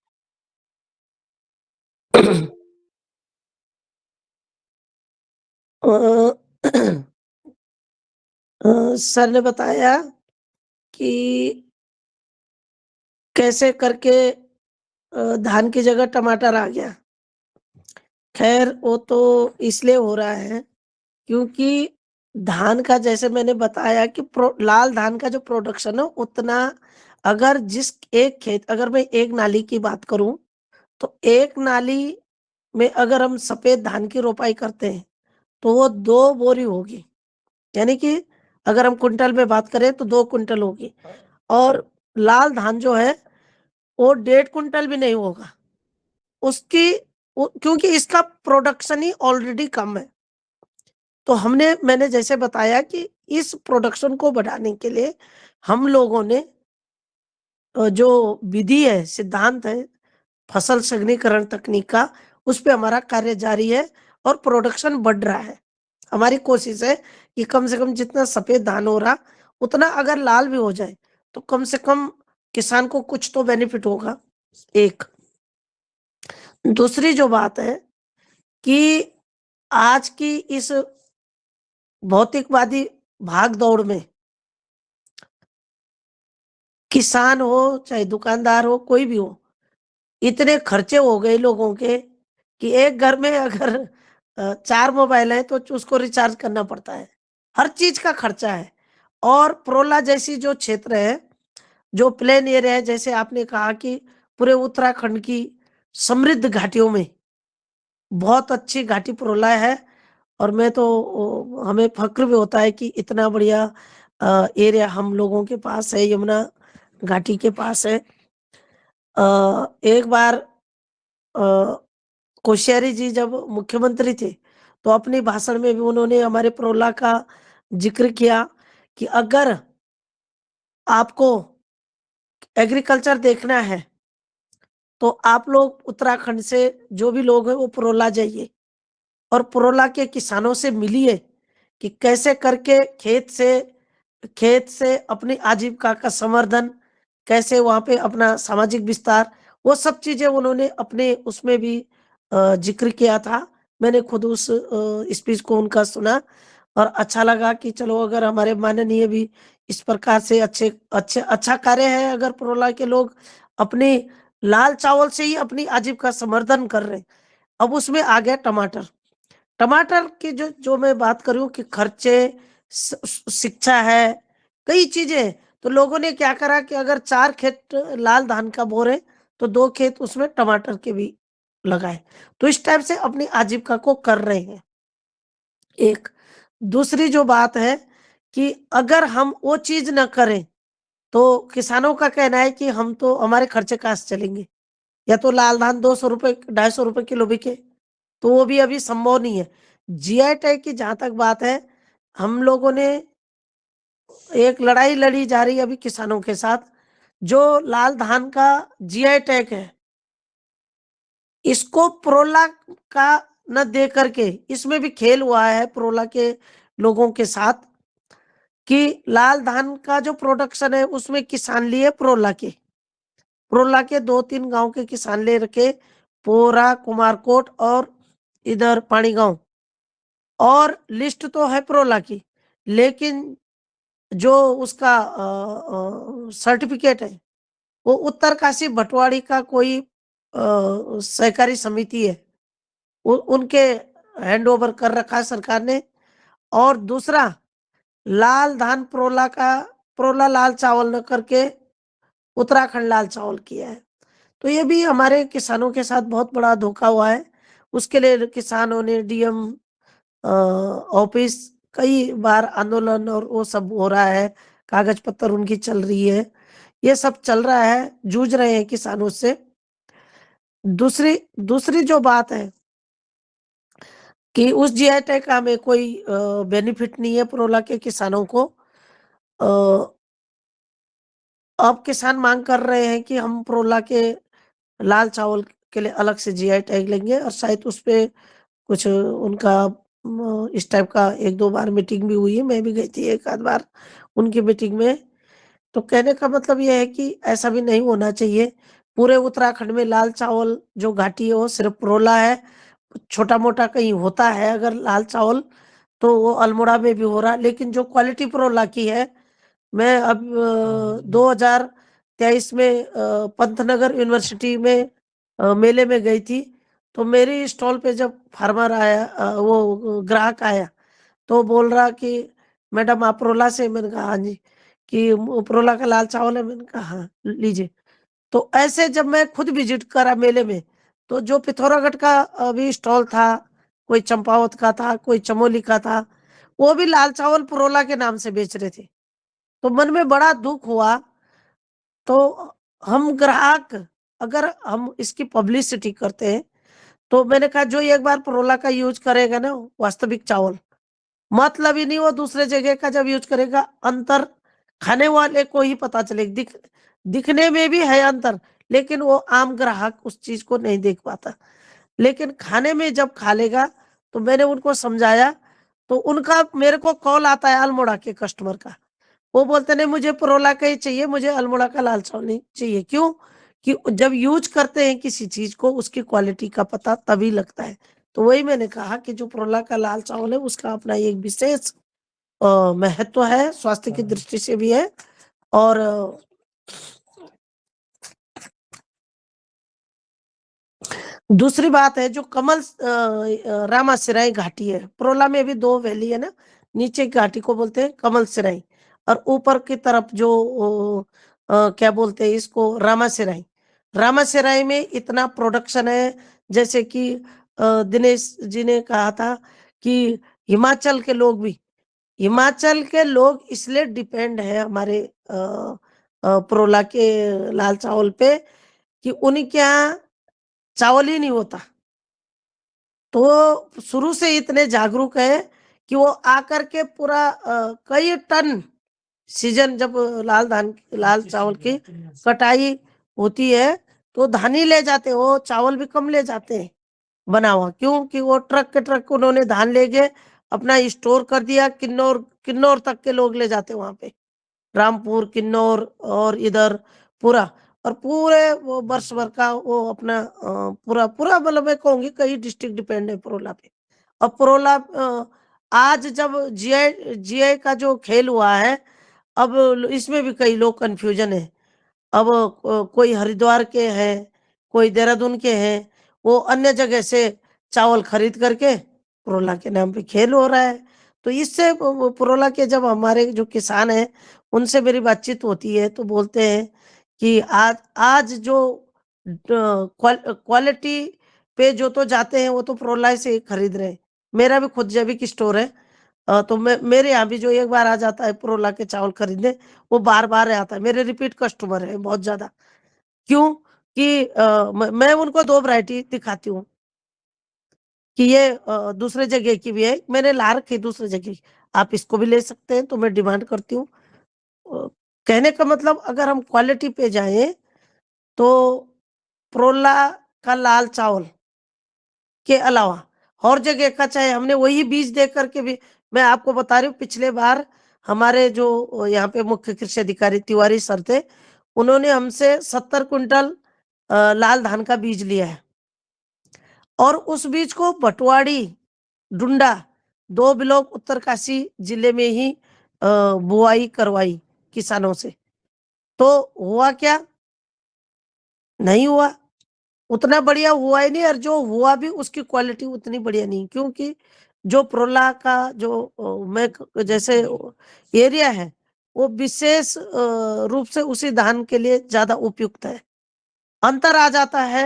अ, सर ने बताया कि कैसे करके धान की जगह टमाटर आ गया। ख़ैर वो तो इसलिए हो रहा है क्योंकि धान का, जैसे मैंने बताया कि लाल धान का जो प्रोडक्शन है उतना, अगर जिस एक खेत, अगर मैं एक नाली की बात करूं, तो एक नाली में अगर हम सफेद धान की रोपाई करते हैं तो वो 2 बोरी होगी, यानी कि अगर हम कुंटल में बात करें तो 2 कुंटल होगी, और लाल धान जो है वो 1.5 कुंटल भी नहीं होगा उसकी, क्योंकि इसका प्रोडक्शन ही ऑलरेडी कम है। तो मैंने जैसे बताया कि इस प्रोडक्शन को बढ़ाने के लिए हम लोगों ने जो विधि है, सिद्धांत है फसल संघनीकरण तकनीक का, उस पे हमारा कार्य जारी है और प्रोडक्शन बढ़ रहा है। हमारी कोशिश है कि कम से कम जितना सफेद धान हो रहा, उतना अगर लाल भी हो जाए तो कम से कम किसान को कुछ तो बेनिफिट होगा। एक दूसरी जो बात है कि आज की इस भौतिकवादी भाग-दौड़ में किसान हो चाहे दुकानदार हो, कोई भी हो, इतने खर्चे हो गए लोगों के कि एक घर में अगर 4 मोबाइल है तो उसको रिचार्ज करना पड़ता है। हर चीज़ का खर्चा है, और प्रोला जैसी जो क्षेत्र है, जो प्लेन एरिया है, जैसे आपने कहा कि पूरे उत्तराखंड की समृद्ध घाटियों में बहुत अच्छी घाटी प्रोला है, और मैं तो हमें फ़क्र भी होता है कि इतना बढ़िया एरिया हम लोगों के पास है, यमुना घाटी के पास है। एक बार अ, कोश्यारी जी जब मुख्यमंत्री थे, तो अपने भाषण में भी उन्होंने हमारे प्रोला का ज़िक्र किया कि अगर आपको एग्रीकल्चर देखना है, तो आप लोग उत्तराखंड से जो भी लोग हैं वो प्रोला जाइए और पुरोला के किसानों से मिलिए कि कैसे करके खेत से अपनी आजीविका का संवर्धन, कैसे वहाँ पे अपना सामाजिक विस्तार, वो सब चीज़ें उन्होंने अपने उसमें भी ज़िक्र किया था। मैंने खुद उस स्पीच को उनका सुना और अच्छा लगा कि चलो, अगर हमारे माननीय भी इस प्रकार से अच्छा कार्य है, अगर पुरोला के लोग अपनी लाल चावल से ही अपनी आजीविका संवर्धन कर रहे हैं, अब उसमें आ गया टमाटर। टमाटर की जो मैं बात करूँ कि खर्चे, शिक्षा है, कई चीज़ें। तो लोगों ने क्या करा कि अगर 4 खेत लाल धान का बो रहे, तो 2 खेत उसमें टमाटर के भी लगाए। तो इस टाइप से अपनी आजीविका को कर रहे हैं। एक, दूसरी जो बात है कि अगर हम वो चीज़ ना करें, तो किसानों का कहना है कि हम तो हमारे खर्चे कहाँ से चलेंगे? या तो लाल धान ₹200 ₹250 किलो बिके, तो वो भी अभी संभव नहीं है। जीआई टैग की जहाँ तक बात है, हम लोगों ने एक लड़ाई लड़ी जा रही है अभी किसानों के साथ, जो लाल धान का जीआई टैग है, इसको प्रोला का न दे करके, इसमें भी खेल हुआ है प्रोला के लोगों के साथ कि लाल धान का जो प्रोडक्शन है उसमें किसान लिए प्रोला के। प्रोला के 2-3 गाँव के किसान ले रखे, पोरा, कुमारकोट और इधर पानी गाँव। और लिस्ट तो है प्रोला की, लेकिन जो उसका सर्टिफिकेट है, वो उत्तरकाशी भटवाड़ी का कोई सहकारी समिति है, उनके हैंडओवर कर रखा है सरकार ने। और दूसरा, लाल धान प्रोला का, प्रोला लाल चावल न करके उत्तराखंड लाल चावल किया है। तो ये भी हमारे किसानों के साथ बहुत बड़ा धोखा हुआ है। उसके लिए किसानों ने डीएम ऑफिस कई बार आंदोलन और वो सब हो रहा है, कागज पत्तर उनकी चल रही है, ये सब चल रहा है, जूझ रहे हैं किसानों से। दूसरी दूसरी जो बात है कि उस जीआई टैग का हमें कोई बेनिफिट नहीं है प्रोला के किसानों को। अ, अब किसान मांग कर रहे हैं कि हम प्रोला के लाल चावल के लिए अलग से जीआई टैग लेंगे, और शायद उस पे कुछ उनका इस टाइप का 1-2 बार मीटिंग भी हुई है, मैं भी गई थी 1 आध बार उनकी मीटिंग में। तो कहने का मतलब ये है कि ऐसा भी नहीं होना चाहिए। पूरे उत्तराखंड में लाल चावल जो घाटी है वो सिर्फ़ प्रोला है। छोटा-मोटा कहीं होता है अगर लाल चावल, तो वो अल्मोड़ा में भी हो रहा है, लेकिन जो क्वालिटी प्रोला की है, मैं अब 2023 में पंतनगर यूनिवर्सिटी में मेले में गई थी, तो मेरी स्टॉल पे जब फार्मर आया, वो ग्राहक आया, तो बोल रहा कि मैडम आप प्रोला से? मैंने कहा हाँ जी। कि प्रोला का लाल चावल है? मैंने कहा हाँ, लीजिए। तो ऐसे जब मैं खुद विजिट करा मेले में, तो जो पिथौरागढ़ का अभी स्टॉल था, कोई चंपावत का था, कोई चमोली का था, वो भी लाल चावल प्रोला के नाम से बेच रहे थे। तो मन में बड़ा दुःख हुआ। तो हम ग्राहक, अगर हम इसकी पब्लिसिटी करते हैं, तो मैंने कहा जो एक बार प्रोला का यूज़ करेगा ना वास्तविक चावल, मतलब ही नहीं वो दूसरे जगह का जब यूज़ करेगा, अंतर खाने वाले को ही पता चलेगा। दिखने में भी है अंतर, लेकिन वो आम ग्राहक उस चीज़ को नहीं देख पाता। लेकिन खाने में जब खा लेगा, तो मैंने उनको समझाया, तो उनका मेरे को कॉल आता है अल्मोड़ा के कस्टमर का। वो बोलते नहीं मुझे परोला का ही चाहिए, मुझे अल्मोड़ा का लाल चावल नहीं चाहिए। क्यों? कि जब यूज़ करते हैं किसी चीज़ को, उसकी क्वालिटी का पता तभी लगता है। तो वही मैंने कहा कि जो परोला का लाल चावल है उसका अपना एक विशेष महत्व है, स्वास्थ्य की दृष्टि से भी है। और दूसरी बात है जो कमल रामासिराई घाटी है, प्रोला में भी 2 वैली है ना, नीचे की घाटी को बोलते हैं कमल सिराई, और ऊपर की तरफ जो क्या बोलते हैं इसको, रामासिराई। रामासिराई में इतना प्रोडक्शन है, जैसे कि दिनेश जी ने कहा था कि हिमाचल के लोग भी, हिमाचल के लोग इसलिए डिपेंड है हमारे प्रोला के लाल चावल पे कि उनके यहाँ चावल ही नहीं होता। तो शुरू से इतने जागरूक है कि वो आकर के पूरा कई टन सीजन जब लाल चावल की कटाई होती है, तो धान ही ले जाते हैं, वो चावल भी कम ले जाते हैं बना हुआ। क्यों? कि वो ट्रक के ट्रक उन्होंने धान ले गए, अपना स्टोर कर दिया, किन्नौर किन्नौर तक के लोग ले जाते हैं वहाँ पे। रामपुर, किन्नौर और इधर पूरा, और पूरे वो वर्ष भर का वो अपना पूरा पूरा मतलब मैं कहूँगी कई डिस्ट्रिक्ट डिपेंड है परोला पे। अब परोला आज जब जीआई जीआई का जो खेल हुआ है, अब इसमें भी कई लोग कन्फ्यूजन है। अब कोई हरिद्वार के हैं, कोई देहरादून के हैं, वो अन्य जगह से चावल खरीद करके प्रोला के नाम पे खेल हो रहा है। तो इससे प्रोला के जब हमारे जो किसान हैं, उनसे मेरी बातचीत होती है तो बोलते हैं कि आज आज जो क्वालिटी पे जो तो जाते हैं वो तो प्रोला से ही खरीद रहे हैं। मेरा भी खुद जैविक स्टोर है। तो मेरे यहाँ भी जो एक बार आ जाता है प्रोला के चावल खरीदने, वो बार-बार आता है। मेरे रिपीट कस्टमर हैं बहुत ज़्यादा। क्यों? कि मैं उनको 2 वैरायटी दिखाती हूँ कि ये दूसरे जगह की भी है। मैंने ला रखी है दूसरे जगह की। आप इसको भी ले सकते हैं, तो मैं डिमांड करती हूँ। अ, कहने का मतलब अगर हम क्वालिटी पे जाएँ, तो प्रोला का लाल चावल के अलावा और जगह का चाहे हमने वही बीज दे कर के भी, मैं आपको बता रही हूँ पिछले बार हमारे जो यहाँ पे मुख्य कृषि अधिकारी तिवारी सर थे, उन्होंने हमसे 70 क्विंटल लाल धान का बीज लिया है और उस बीज को भटवाड़ी, डुंडा 2 ब्लॉक उत्तरकाशी जिले में ही बुआई करवाई किसानों से। तो हुआ क्या? नहीं हुआ। उतना बढ़िया हुआ ही नहीं और जो हुआ भी उसकी क्वालिटी उतनी बढ़िया नहीं क्योंकि जो प्रोला का जो मैं जैसे एरिया है वो विशेष रूप से उसी धान के लिए ज़्यादा उपयुक्त है। अंतर आ जाता है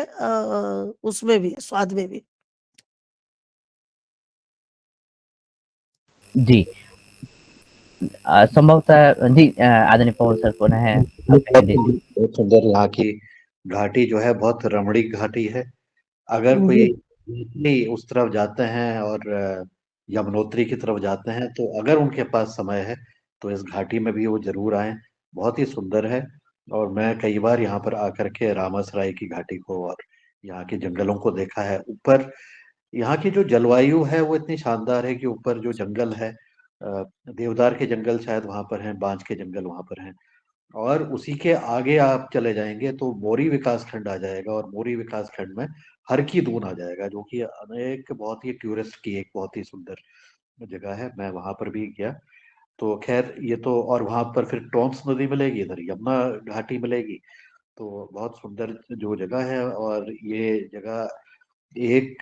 उसमें भी स्वाद में भी। जी। संभवतः जी आदरणीय पवन सर पुनः आप कह दीजिए। बहुत सुंदर यहाँ की घाटी जो है बहुत रमणीक घाटी है। अगर कोई जी। नहीं उस तरफ जाते हैं और यमुनोत्री की तरफ जाते हैं तो अगर उनके पास समय है तो इस घाटी में भी वो जरूर आए। बहुत ही सुंदर है। और मैं कई बार यहाँ पर आकर के रामासराय की घाटी को और यहाँ के जंगलों को देखा है। ऊपर यहाँ की जो जलवायु है वो इतनी शानदार है कि ऊपर जो जंगल है, देवदार के जंगल शायद वहां पर हैं, बांज के जंगल वहां पर हैं। और उसी के आगे आप चले जाएंगे तो मोरी विकास खंड आ जाएगा और मोरी विकास खंड में हर की दून आ जाएगा जो कि अनेक बहुत ही टूरिस्ट की एक बहुत ही सुंदर जगह है। मैं वहां पर भी गया। तो खैर ये तो और वहां पर फिर टोंस नदी मिलेगी, इधर यमुना घाटी मिलेगी। तो बहुत सुंदर जो जगह है। और ये जगह एक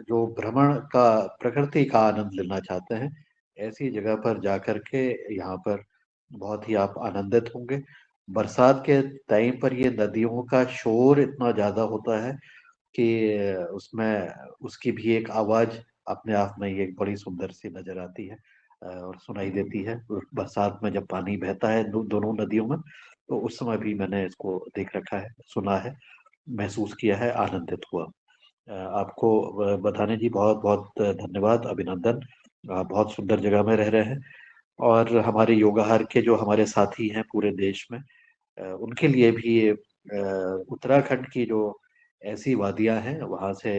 जो भ्रमण का प्रकृति का आनंद लेना चाहते हैं ऐसी जगह पर जाकर के यहाँ पर बहुत ही आप आनंदित होंगे। बरसात के टाइम पर ये नदियों का शोर इतना ज्यादा होता है कि उसमें उसकी भी एक आवाज अपने आप में ही एक बड़ी सुंदर सी नजर आती है और सुनाई देती है। बरसात में जब पानी बहता है दोनों नदियों में तो उस समय भी मैंने इसको देख रखा है, सुना है, महसूस किया है, आनंदित हुआ। आपको बताने जी बहुत बहुत धन्यवाद, अभिनंदन। आप बहुत सुंदर जगह में रह रहे हैं। और हमारे योगाहार के जो हमारे साथी हैं पूरे देश में, उनके लिए भी उत्तराखंड की जो ऐसी वादियां हैं वहां से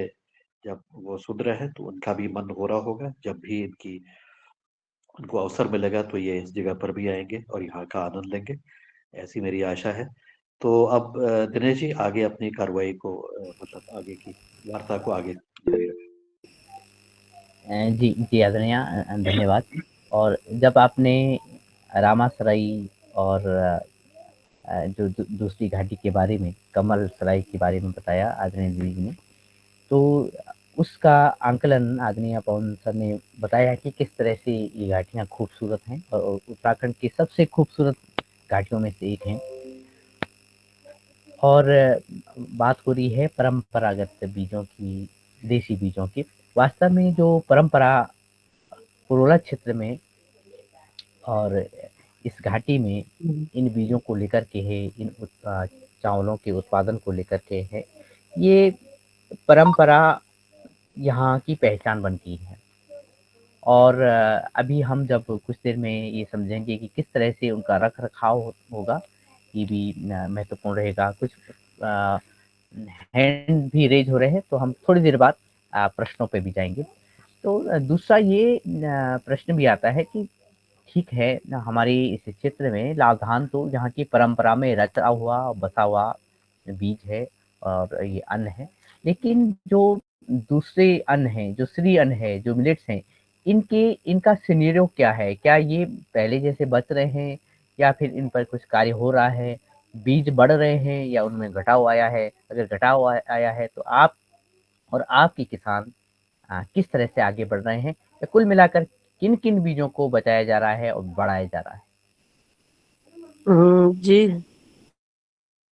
जब वो सुन रहे हैं तो उनका भी मन हो रहा होगा। जब भी इनकी उनको अवसर मिलेगा तो ये इस जगह पर भी आएंगे और यहाँ का आनंद लेंगे, ऐसी मेरी आशा है। तो अब दिनेश जी आगे अपनी कार्रवाई को मतलब आगे की वार्ता को आगे जारी रखें। जी, जी आदरणीय धन्यवाद। और जब आपने रामासराई और जो दूसरी घाटी के बारे में, कमल सराय के बारे में बताया आदरणीय जी ने, तो उसका आंकलन आदरणीय पवन सर ने बताया कि किस तरह से ये घाटियाँ खूबसूरत हैं और उत्तराखंड की सबसे खूबसूरत घाटियों में से एक हैं। और बात हो रही है परंपरागत बीजों की, देसी बीजों की। वास्तव में जो परंपरा पुरोला क्षेत्र में और इस घाटी में हुँ। इन बीजों को लेकर के है, चावलों के उत्पादन को लेकर के है, ये परंपरा यहाँ की पहचान बनती है। और अभी हम जब कुछ देर में ये समझेंगे कि किस तरह से उनका रख-रखाव होगा, ये भी महत्वपूर्ण रहेगा। कुछ अ, हैंड भी रेज़ हो रहे हैं, तो हम थोड़ी देर बाद प्रश्नों पे भी जाएँगे। तो दूसरा ये प्रश्न भी आता है कि ठीक है, हमारे इस क्षेत्र में लाल धान तो यहाँ की परंपरा में रचा हुआ, बसा हुआ बीज है और ये अन्न है। लेकिन जो दूसरे अन्न हैं, जो श्री अन्न है, जो मिलेट्स हैं, इनका सिनेरियो क्या है? क्या ये पहले जैसे बच रहे हैं या फिर इन पर कुछ कार्य हो रहा है? बीज बढ़ रहे हैं या उनमें घटाव आया है? अगर घटाव आया है तो आप और आपके किसान किस तरह से आगे बढ़ रहे हैं या कुल मिलाकर किन-किन बीजों को बचाया जा रहा है और बढ़ाया जा रहा है? जी,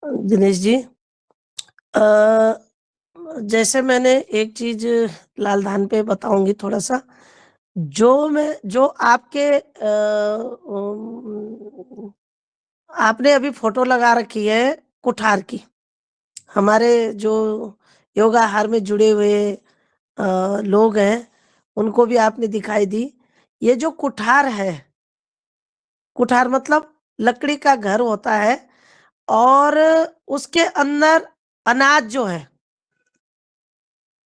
दिनेश जी। अ, जैसे मैंने एक चीज़ लाल धान पे बताऊँगी थोड़ा-सा। जो आपके आपने अभी फ़ोटो लगा रखी है कुठार की। हमारे जो योगा आहार में जुड़े हुए लोग हैं, उनको भी आपने दिखाई दी। ये जो कुठार है, कुठार मतलब लकड़ी का घर होता है और उसके अंदर अनाज जो है,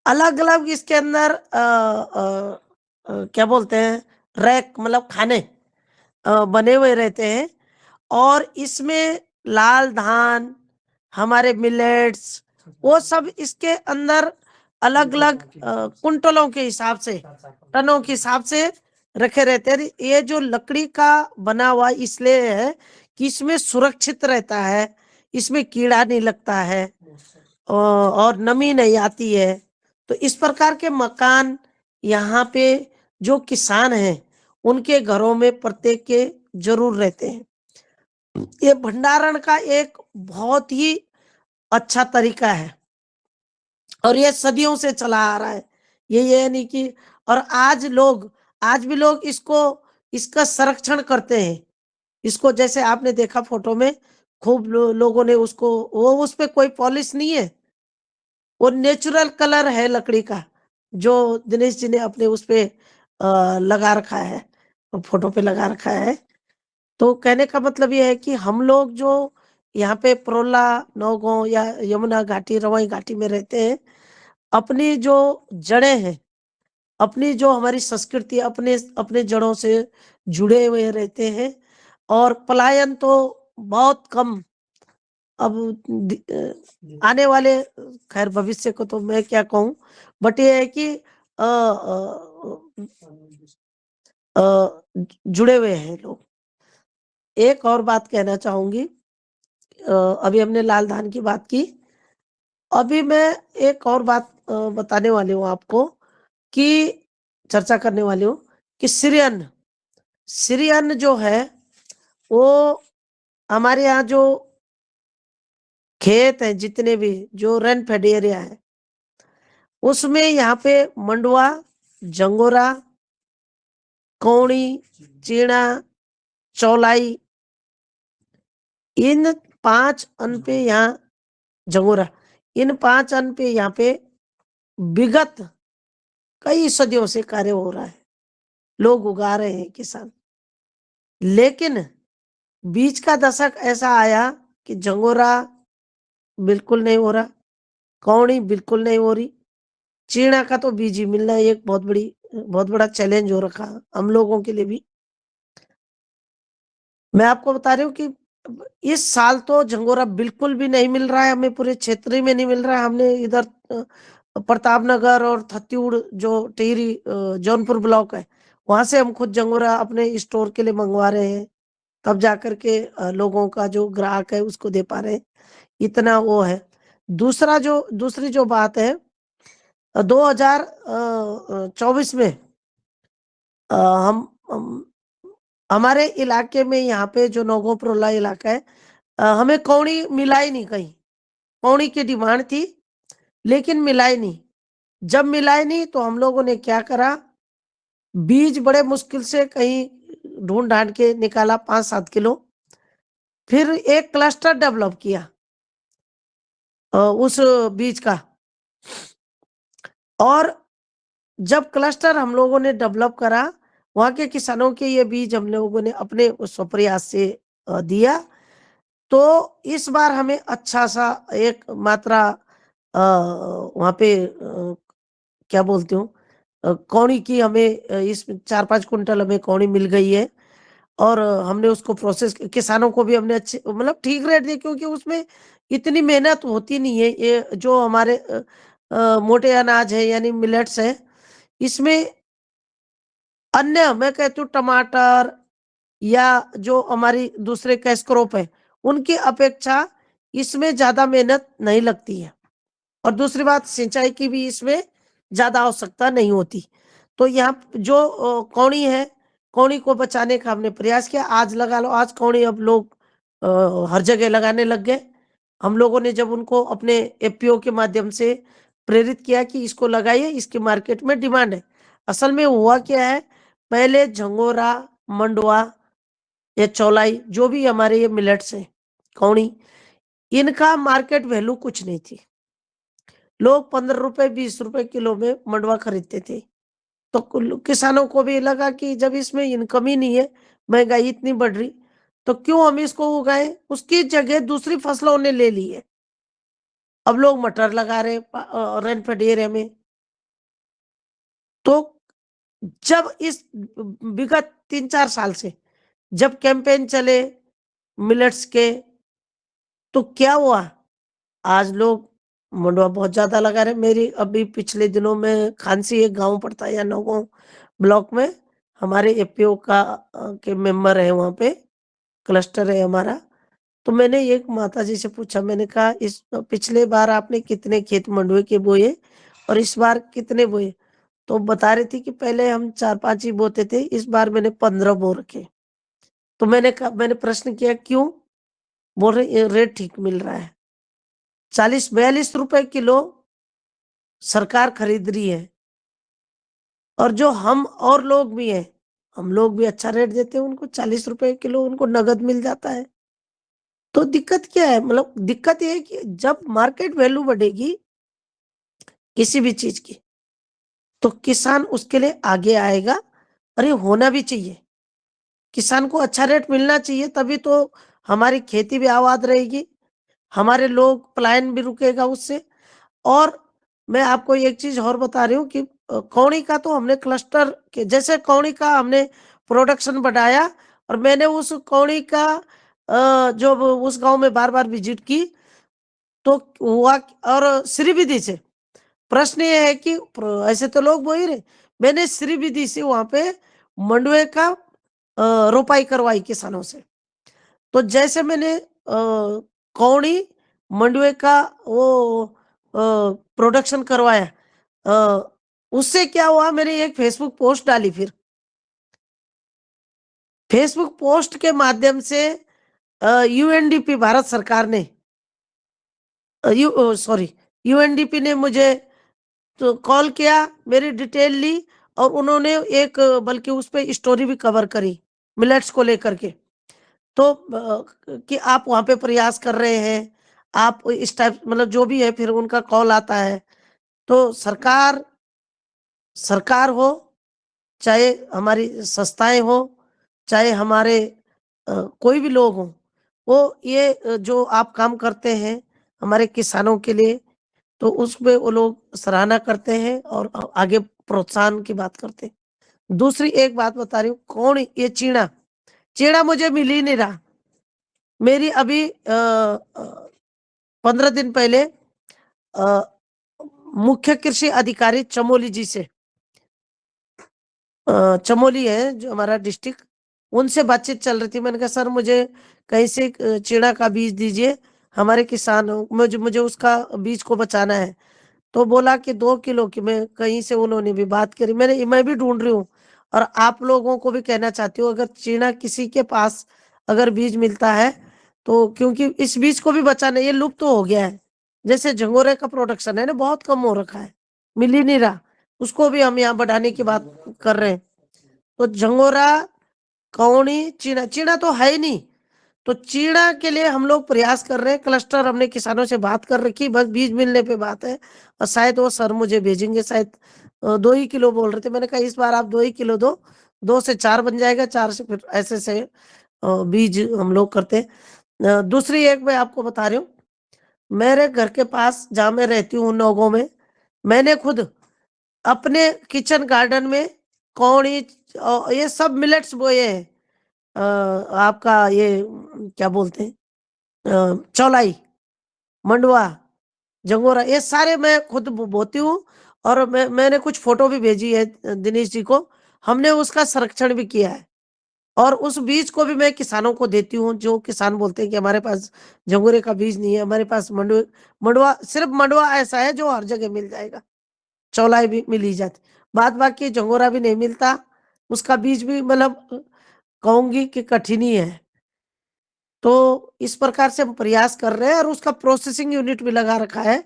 अलग-अलग इसके अंदर क्या बोलते हैं, रैक मतलब खाने बने हुए रहते हैं और इसमें लाल धान, हमारे मिलेट्स, वो सब इसके अंदर अलग-अलग कुंटलों के हिसाब से, टनों के हिसाब से रखे रहते हैं। ये जो लकड़ी का बना हुआ इसलिए है कि इसमें सुरक्षित रहता है, इसमें कीड़ा नहीं लगता है और नमी नहीं आती है। तो इस प्रकार के मकान यहाँ पे जो किसान हैं, उनके घरों में प्रत्येक के ज़रूर रहते हैं। ये भंडारण का एक बहुत ही अच्छा तरीका है और ये सदियों से चला आ रहा है। ये नहीं कि और आज भी लोग इसका संरक्षण करते हैं। इसको जैसे आपने देखा फ़ोटो में खूब लोगों ने उसको वो उसपे कोई पॉलिश नहीं है। वो नेचुरल कलर है लकड़ी का, जो दिनेश जी ने अपने उसपे लगा रखा है, फ़ोटो पे लगा रखा है। तो कहने का मतलब ये है कि हम लोग जो यहाँ पे प्रोला, नौगाँव या यमुना घाटी, रवाई घाटी में रहते हैं, अपनी जो जड़ें हैं, अपनी जो हमारी संस्कृति अपने अपने जड़ों से जुड़े हुए रहते हैं और पलायन तो बहुत कम अब आने वाले खैर भविष्य को तो मैं क्या कहूँ, बट ये है कि अ, जुड़े हुए हैं लोग। एक और बात कहना चाहूँगी, अभी हमने लाल धान की बात की, अभी मैं एक और बात बताने वाली हूँ आपको कि चर्चा करने वाली हूँ कि सिरियन जो है, वो हमारे यहाँ जो खेत हैं जितने भी जो रन फेड एरिया है, उसमें यहाँ पे मंडुआ, जंगोरा, कौड़ी, चीणा, चौलाई, इन 5 अन्न पे यहाँ जंगोरा, इन 5 अन्न पे यहाँ पे विगत कई सदियों से कार्य हो रहा है। लोग उगा रहे हैं किसान। लेकिन बीच का दशक ऐसा आया कि जंगोरा बिल्कुल नहीं हो रहा, कौड़ी बिल्कुल नहीं हो रही, चीणा का तो बीज ही मिलना एक बहुत बड़ा चैलेंज हो रखा हम लोगों के लिए भी। मैं आपको बता रही हूँ कि इस साल तो झंगोरा बिल्कुल भी नहीं मिल रहा है, हमें पूरे क्षेत्र में नहीं मिल रहा है। हमने इधर प्रताप नगर और थत्यूड़ जो टिहरी जौनपुर ब्लॉक है, वहां से हम खुद झंगोरा अपने स्टोर के लिए मंगवा रहे हैं, तब जाकर के लोगों का जो ग्राहक है उसको दे पा रहे हैं। इतना वो है। दूसरी जो बात है, 2024 में अ, हम हमारे इलाके में यहाँ पे जो नोगोप्रोला इलाका है, हमें कौड़ी मिला ही नहीं कहीं। कौड़ी की डिमांड थी लेकिन मिला ही नहीं। जब मिला ही नहीं तो हम लोगों ने क्या करा, बीज बड़े मुश्किल से कहीं ढूंढ ढांड के निकाला 5-7 किलो, फिर एक क्लस्टर डेवलप किया उस बीज का। और जब क्लस्टर हम लोगों ने डेवलप करा, वहाँ के किसानों के ये बीज हम लोगों ने अपने उस प्रयास से दिया, तो इस बार हमें अच्छा-सा एक मात्रा वहाँ पे क्या बोलती हूँ, कौड़ी की हमें इस 4-5 कुंटल हमें कौड़ी मिल गई है और हमने उसको प्रोसेस किसानों को भी हमने अच्छे मतलब ठीक रेट दिए, क्योंकि उसमें इतनी मेहनत होती नहीं है। ये जो हमारे मोटे अनाज है यानी मिलेट्स है, इसमें अन्य मैं कहती हूँ टमाटर या जो हमारी दूसरे कैश क्रॉप है, उनकी अपेक्षा इसमें ज़्यादा मेहनत नहीं लगती है। और दूसरी बात सिंचाई की भी इसमें ज़्यादा आवश्यकता नहीं होती। तो यहाँ जो कौड़ी है, कौड़ी को बचाने का हमने प्रयास किया। आज लगा लो, आज कौड़ी अब लोग हर जगह लगाने लग गए। हम लोगों ने जब उनको अपने एफपीओ के माध्यम से प्रेरित किया कि इसको लगाइए, इसकी मार्केट में डिमांड है। असल में हुआ क्या है, पहले झंगोरा, मंडवा या चौलाई, जो भी हमारे ये मिलेट्स हैं, कौड़ी, इनका मार्केट वैल्यू कुछ नहीं थी। लोग 15 रुपए 20 रुपए किलो में मंडवा खरीदते थे। तो किसानों को भी लगा कि जब इसमें इनकम ही नहीं है, महंगाई इतनी बढ़ रही, तो क्यों हम इसको उगाएं। उसकी जगह दूसरी फसलों ने ले ली है। अब लोग मटर लगा रहे रेनफेड एरिया में। तो जब इस विगत 3-4 साल से जब कैंपेन चले मिलेट्स के, तो क्या हुआ, आज लोग मंडुआ बहुत ज़्यादा लगा रहे हैं। मेरी अभी पिछले दिनों में खानसी एक गाँव पड़ता है या नौगाँव ब्लॉक में, हमारे एपीओ का के मेंबर हैं वहाँ पे, क्लस्टर है हमारा। तो मैंने एक माताजी से पूछा, मैंने कहा इस पिछले बार आपने कितने खेत मंडुए के बोए और इस बार कितने बोए? तो बता रही थी कि पहले हम 4-5 ही बोते थे, इस बार मैंने 15 बो रखे। तो मैंने प्रश्न किया क्यों? बोल रहे ये रेट ठीक मिल रहा है। 40-42 रुपए किलो सरकार खरीद रही है, और जो हम और लोग भी हैं, हम लोग भी अच्छा रेट देते हैं उनको, 40 रुपए किलो उनको नगद मिल जाता है। तो दिक्कत क्या है? मतलब दिक्कत ये है कि जब मार्केट वैल्यू बढ़ेगी किसी भी चीज़ की, तो किसान उसके लिए आगे आएगा, और ये होना भी चाहिए। किसान को अच्छा रेट मिलना चाहिए, तभी तो हमारी खेती भी आबाद रहेगी, हमारे लोग पलायन भी रुकेगा उससे। और मैं आपको एक चीज़ और बता रही हूँ कि कौड़ी का तो हमने क्लस्टर के जैसे कौड़ी का हमने प्रोडक्शन बढ़ाया, और मैंने उस कौड़ी का जो उस गाँव में बार-बार विज़िट की, तो हुआ और श्रीविधि से प्रश्न ये है कि ऐसे तो लोग बो ही रहे, मैंने श्रीविधि से वहाँ पे मंडुए का रोपाई करवाई किसानों से। तो जैसे मैंने कौड़ी मंडुए का वो प्रोडक्शन करवाया, उससे क्या हुआ, मैंने एक फेसबुक पोस्ट डाली। फिर फेसबुक पोस्ट के माध्यम से यूएनडीपी भारत सरकार ने यूएनडीपी ने मुझे तो कॉल किया, मेरी डिटेल ली, और उन्होंने एक बल्कि उस पे स्टोरी भी कवर करी मिलेट्स को लेकर के। तो कि आप वहाँ पे प्रयास कर रहे हैं, आप इस टाइप मतलब जो भी है, फिर उनका कॉल आता है। तो सरकार सरकार हो, चाहे हमारी संस्थाएँ हों, चाहे हमारे कोई भी लोग हों, वो ये जो आप काम करते हैं हमारे किसानों के लिए, तो उसमें वो लोग सराहना करते हैं और आगे प्रोत्साहन की बात करते हैं। दूसरी एक बात बता रही हूँ, कौन ये चींड़ा, चींड़ा मुझे मिल ही नहीं रहा। मेरी अभी 15 दिन पहले अ, मुख्य कृषि अधिकारी चमोली जी से चमोली है जो हमारा डिस्ट्रिक्ट, उनसे बातचीत चल रही थी। मैंने कहा सर मुझे कहीं से चीड़ा का बीज दीजिए, हमारे किसान मुझे मुझे उसका बीज को बचाना है। तो बोला कि 2 किलो की, मैं कहीं से उन्होंने भी बात करी, मैं भी ढूंढ रही हूँ, और आप लोगों को भी कहना चाहती हूँ, अगर चीड़ा किसी के पास अगर बीज मिलता है, तो क्योंकि इस बीज को भी बचाना, ये लुप्त तो हो गया है। जैसे झंगोरे का प्रोडक्शन है ना, बहुत कम हो रखा है, मिल ही नहीं रहा, उसको भी हम यहाँ बढ़ाने की बात कर रहे हैं। तो झंगोरा, कौड़ी, चीड़ा, चीड़ा तो है ही नहीं, तो चीड़ा के लिए हम लोग प्रयास कर रहे हैं। क्लस्टर हमने किसानों से बात कर रखी, बस बीज मिलने पे बात है, और शायद वो सर मुझे भेजेंगे, शायद 2 ही किलो बोल रहे थे। मैंने कहा इस बार आप 2 ही किलो दो, 2 से 4 बन जाएगा, 4 से फिर ऐसे से बीज हम लोग करते हैं। दूसरी एक मैं आपको बता रही हूँ, मेरे घर के पास जहाँ मैं रहती हूँ नौगाँव में, मैंने खुद अपने किचन गार्डन में कौड़ी ये सब मिलेट्स बोए हैं। आपका ये क्या बोलते हैं, चौलाई, मंडुआ, जंगोरा, ये सारे मैं खुद बोती हूँ, और मैंने कुछ फोटो भी भेजी है दिनेश जी को। हमने उसका संरक्षण भी किया है, और उस बीज को भी मैं किसानों को देती हूँ। जो किसान बोलते हैं कि हमारे पास जंगोरे का बीज नहीं है, हमारे पास मंडुआ, सिर्फ मंडुआ ऐसा है जो हर जगह मिल जाएगा। चौलाई भी मिल ही जाती, बाद बाकी झंगोरा भी नहीं मिलता, उसका बीज भी मतलब कहूँगी कि कठिन ही है। तो इस प्रकार से हम प्रयास कर रहे हैं और उसका प्रोसेसिंग यूनिट भी लगा रखा है,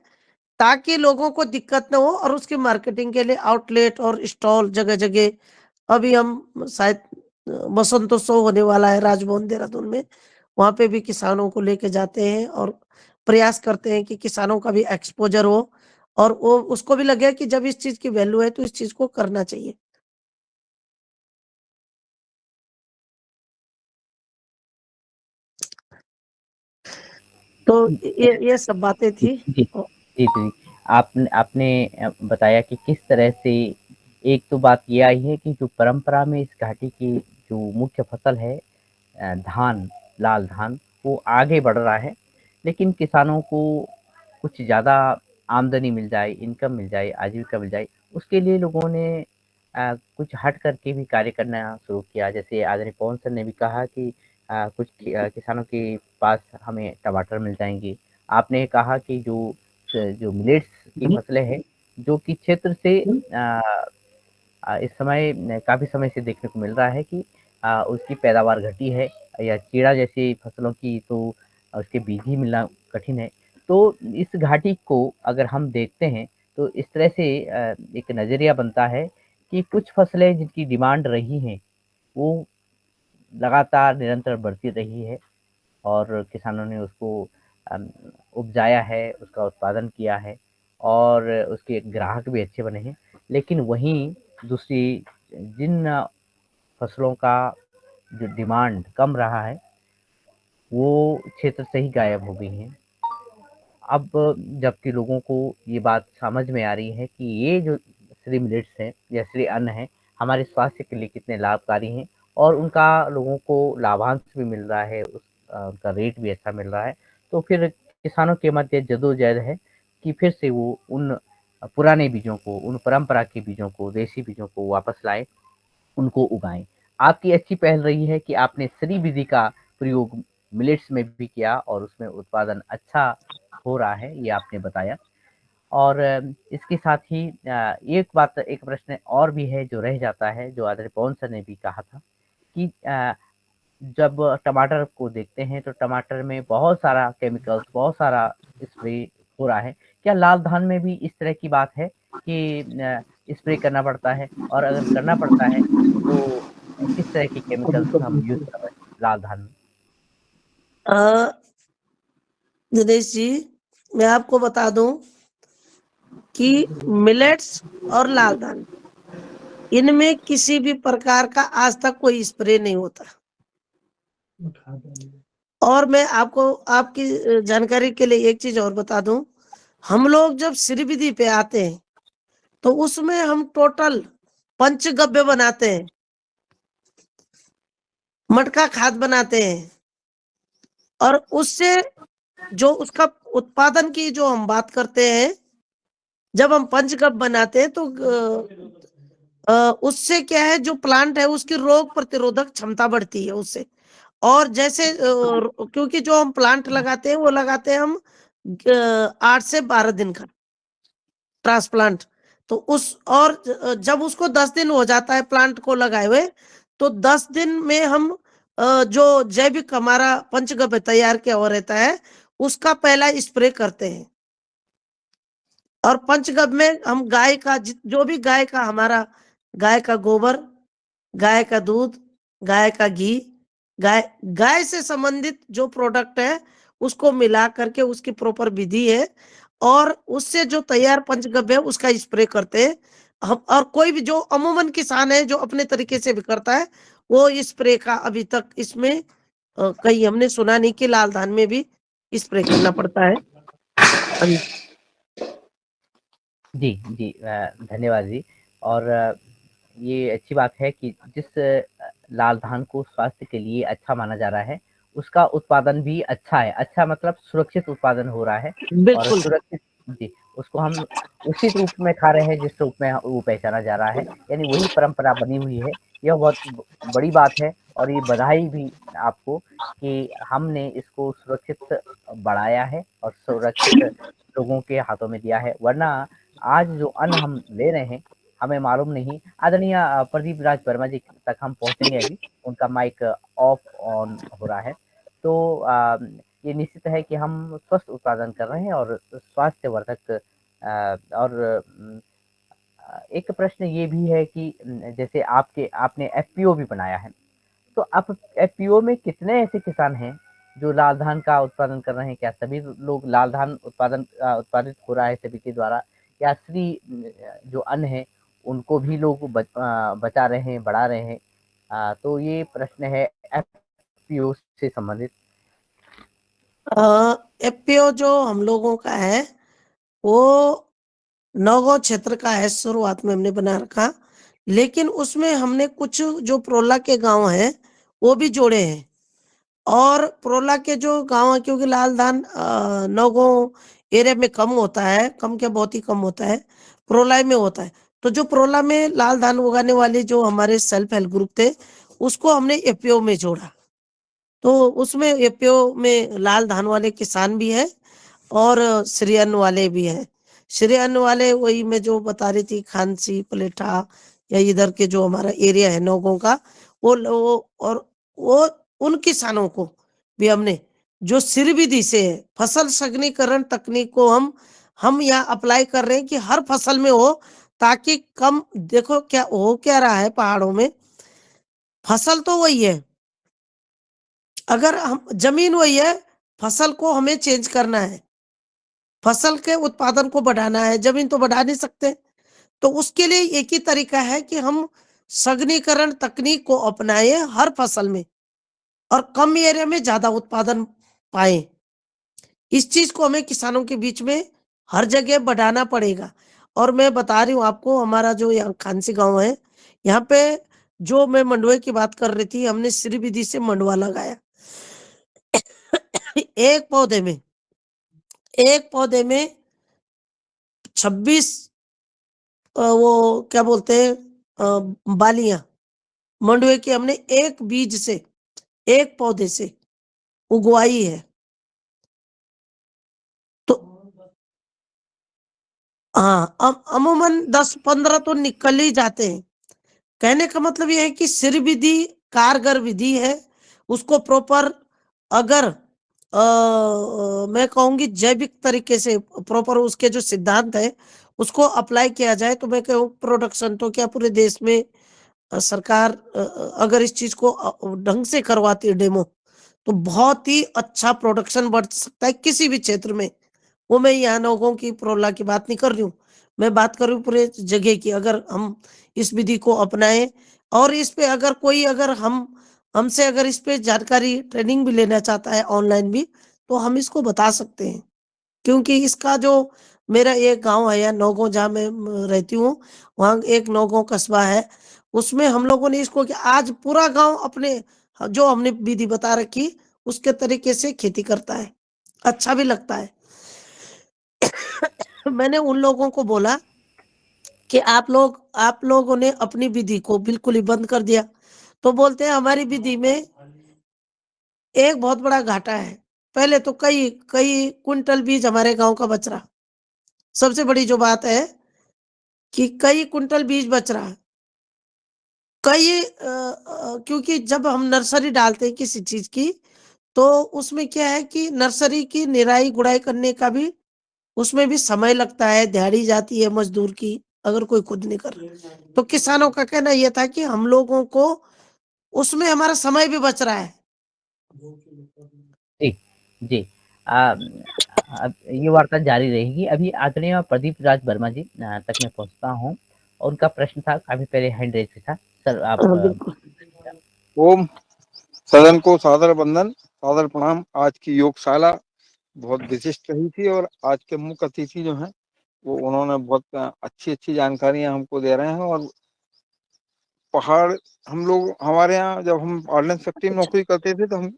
ताकि लोगों को दिक्कत ना हो और उसकी मार्केटिंग के लिए आउटलेट और स्टॉल जगह-जगह अभी हम शायद बसंतोत्सव होने वाला है राजभवन देहरादून में, वहाँ पे भी किसानों को लेके जाते हैं और प्रयास करते हैं कि किसानों का भी एक्सपोज़र हो और वो उसको भी लगे कि जब इस चीज़ की वैल्यू है तो इस चीज़ को करना चाहिए। तो ये सब बातें जी, थी। जी, अ, जी, जी। आपने आपने बताया कि किस तरह से एक तो बात ये आई है कि जो परंपरा में इस घाटी की जो मुख्य फसल है धान, लाल धान, वो आगे बढ़ रहा है। लेकिन किसानों को कुछ ज़्यादा आमदनी मिल जाए, इनकम मिल जाए, आजीविका मिल जाए, उसके लिए लोगों ने कुछ हट करके भी कार्य करना शुरू किया। जैसे आदरणीय पवन सर ने भी कहा कि कुछ किसानों के पास हमें टमाटर मिल जाएँगे। आपने कहा कि जो मिलेट्स की फसलें हैं, जो कि क्षेत्र से इस समय काफ़ी समय से देखने को मिल रहा है कि उसकी पैदावार घटी है या चीड़ा जैसी फसलों की तो उसके बीज ही मिलना कठिन है। तो इस घाटी को अगर हम देखते हैं तो इस तरह से एक नज़रिया बनता है कि कुछ फसलें जिनकी डिमांड रही हैं, वो लगातार निरंतर बढ़ती रही है और किसानों ने उसको अम, उपजाया है, उसका उत्पादन किया है और उसके ग्राहक भी अच्छे बने हैं। लेकिन वहीं दूसरी जिन फसलों का जो डिमांड कम रहा है, वो क्षेत्र से ही गायब हो गई हैं। अब जबकि लोगों को ये बात समझ में आ रही है कि ये जो श्री मिलेट्स हैं या श्री अन्न है, हमारे स्वास्थ्य के लिए कितने लाभकारी हैं और उनका लोगों को लाभांश भी मिल रहा है, उनका रेट भी अच्छा मिल रहा है। तो फिर किसानों के मध्य जद्दोजहद है कि फिर से वो उन पुराने बीजों को, उन परंपरा के बीजों को, देसी बीजों को वापस लाएँ, उनको उगाएँ। आपकी अच्छी पहल रही है कि आपने श्री विधि का प्रयोग मिलेट्स में भी किया और उसमें उत्पादन अच्छा हो रहा है, ये आपने बताया। और इसके साथ ही एक प्रश्न और भी है जो रह जाता है, जो आदरणीय पवन सर ने भी कहा था कि जब टमाटर को देखते हैं तो टमाटर में बहुत सारा केमिकल्स, बहुत सारा स्प्रे हो रहा है। क्या लाल धान में भी इस तरह की बात है कि स्प्रे करना पड़ता है? और अगर करना पड़ता है तो किस तरह के केमिकल्स हम यूज़ कर रहे हैं लाल धान में? अ, दिनेश जी, मैं आपको बता दूं कि मिलेट्स और लाल दाल इनमें किसी भी प्रकार का आज तक कोई स्प्रे नहीं होता। और मैं आपको आपकी जानकारी के लिए एक चीज और बता दूं, हम लोग जब श्री विधि पे आते हैं तो उसमें हम टोटल पंचगव्य बनाते हैं, मटका खाद बनाते हैं और उससे जो उसका उत्पादन की जो हम बात करते हैं, जब हम पंचगव्य बनाते हैं तो उससे क्या है, जो प्लांट है उसकी रोग प्रतिरोधक क्षमता बढ़ती है उससे। और जैसे क्योंकि जो हम प्लांट लगाते हैं वो लगाते हैं हम 8 से 12 दिन का ट्रांसप्लांट। तो उस और जब उसको 10 दिन हो जाता है प्लांट को लगाए हुए, तो 10 दिन में हम जो जैविक हमारा पंचगव्य तैयार किया हुआ रहता है, उसका पहला स्प्रे करते हैं। और पंचगव्य में हम गाय का जो भी गाय का हमारा गाय का गोबर, गाय का दूध, गाय का घी, गाय गाय से संबंधित जो प्रोडक्ट है उसको मिला करके उसकी प्रॉपर विधि है और उससे जो तैयार पंचगव्य है उसका स्प्रे करते हैं हम। और कोई भी जो अमूमन किसान है जो अपने तरीके से भी करता है, वो स्प्रे का अभी तक इसमें कहीं हमने सुना नहीं कि लाल धान में भी स्प्रे करना पड़ता है। हाँ जी। जी, जी धन्यवाद जी। और ये अच्छी बात है कि जिस लाल धान को स्वास्थ्य के लिए अच्छा माना जा रहा है, उसका उत्पादन भी अच्छा है। अच्छा मतलब सुरक्षित उत्पादन हो रहा है और बिल्कुल। सुरक्षित जी, उसको हम उचित रूप में खा रहे हैं जिस रूप में वो पहचाना जा रहा है, यानी वही परंपरा बनी हुई है। यह बहुत बड़ी बात है और ये बधाई भी आपको कि हमने इसको सुरक्षित बढ़ाया है और सुरक्षित लोगों के हाथों में दिया है। वरना आज जो अन्न हम ले रहे हैं, हमें मालूम नहीं। आदरणीय प्रदीप राज वर्मा जी तक हम पहुँचेंगे अभी, उनका माइक ऑफ ऑन हो रहा है। तो ये निश्चित है कि हम स्वस्थ उत्पादन कर रहे हैं और स्वास्थ्यवर्धक और एक प्रश्न ये भी है कि जैसे आपने एफपीओ भी बनाया है, तो आप एफपीओ में कितने ऐसे किसान हैं जो लाल धान का उत्पादन कर रहे हैं? क्या सभी लोग लाल धान उत्पादित हो रहा है सभी के द्वारा, या श्री जो अन्न है उनको भी लोग बचा रहे हैं, बढ़ा रहे हैं? तो ये प्रश्न है एफपीओ से संबंधित। एफपीओ जो हम लोगों का है वो नौगांव क्षेत्र का है, शुरुआत में हमने बना रखा, लेकिन उसमें हमने कुछ जो प्रोला के गांव हैं वो भी जोड़े हैं। और प्रोला के जो गांव है, क्योंकि लाल धान नौगांव एरिया में कम होता है, कम क्या बहुत ही कम होता है, प्रोला में होता है। तो जो प्रोला में लाल धान उगाने वाले जो हमारे सेल्फ हेल्प ग्रुप थे उसको हमने एपीओ में जोड़ा। तो उसमें एपीओ में लाल धान वाले किसान भी है और श्री अन्न वाले भी हैं। श्री अन्न वाले वही मैं जो बता रही थी, खांसी पलेठा या इधर के जो हमारा एरिया है नौगांव का, वो उन किसानों को भी हमने जो सिर विधि से है फसल सघनीकरण तकनीक को हम यहाँ अप्लाई कर रहे हैं कि हर फसल में हो, ताकि कम देखो क्या हो क्या रहा है पहाड़ों में, फसल तो वही है, अगर हम जमीन वही है, फसल को हमें चेंज करना है, फसल के उत्पादन को बढ़ाना है, जमीन तो बढ़ा नहीं सकते। तो उसके लिए एक ही तरीका है कि हम सघनीकरण तकनीक को अपनाएं हर फसल में और कम एरिया में ज्यादा उत्पादन पाए। इस चीज को हमें किसानों के बीच में हर जगह बढ़ाना पड़ेगा। और मैं बता रही हूँ आपको, हमारा जो यहाँ खानसी गांव है, यहाँ पे जो मैं मंडुए की बात कर रही थी, हमने श्री विधि से मंडुआ लगाया। एक पौधे में 26 वो क्या बोलते हैं बालियां मंडुए की हमने एक बीज से, एक पौधे से उगवाई है। तो हाँ, अमूमन 10-15 तो निकल ही जाते हैं। कहने का मतलब यह है कि सिर विधि कारगर विधि है, उसको प्रॉपर अगर मैं कहूंगी जैविक तरीके से प्रॉपर उसके जो सिद्धांत है उसको अप्लाई किया जाए, तो मैं कहूँ प्रोडक्शन तो क्या पूरे देश में सरकार अगर इस चीज को ढंग से करवाती है डेमो, तो बहुत ही अच्छा प्रोडक्शन बढ़ सकता है किसी भी क्षेत्र में। वो मैं यहाँ लोगों की प्रोला की बात नहीं कर रही हूँ, मैं बात कर रही हूँ पूरे जगह की। अगर हम इस विधि को अपनाएं और इस पे अगर कोई अगर हमसे अगर इस पे जानकारी ट्रेनिंग भी लेना चाहता है ऑनलाइन भी, तो हम इसको बता सकते हैं। क्योंकि इसका जो मेरा एक गांव है या नौगांव जहाँ मैं रहती हूँ, वहाँ एक नौगांव कस्बा है, उसमें हम लोगों ने इसको कि आज पूरा गांव अपने जो हमने विधि बता रखी उसके तरीके से खेती करता है, अच्छा भी लगता है। मैंने उन लोगों को बोला कि आप लोगों ने अपनी विधि को बिल्कुल ही बंद कर दिया, तो बोलते हैं हमारी विधि में एक बहुत बड़ा घाटा है। पहले तो कई कई कुंटल बीज हमारे गांव का बच रहा, सबसे बड़ी जो बात है कि कई कुंटल बीज बच रहा है। क्योंकि जब हम नर्सरी डालते हैं किसी चीज की, तो उसमें क्या है कि नर्सरी की निराई गुड़ाई करने का भी उसमें भी समय लगता है, दिहाड़ी जाती है मजदूर की, अगर कोई खुद नहीं कर रहा। तो किसानों का कहना यह था कि हम लोगों को उसमें हमारा समय भी बच रहा है। जी, जी। अब ये वार्ता जारी रहेगी। अभी आदरणीय प्रदीप राज वर्मा जी तक मैं पहुँचता हूँ, और उनका प्रश्न था, काफ़ी पहले हैंड रेज़ था। सर आप हाँ, बिल्कुल। ओम सदन को सादर वंदन, सादर प्रणाम। आज की योगशाला बहुत विशिष्ट रही थी और आज के मुख्य अतिथि जो हैं वो उन्होंने बहुत अच्छी जानकारियां हमको दे रहे हैं। और पहाड़, हम लोग हमारे यहाँ जब हम ऑर्डिनेंस फैक्ट्री में नौकरी करते थे तो हम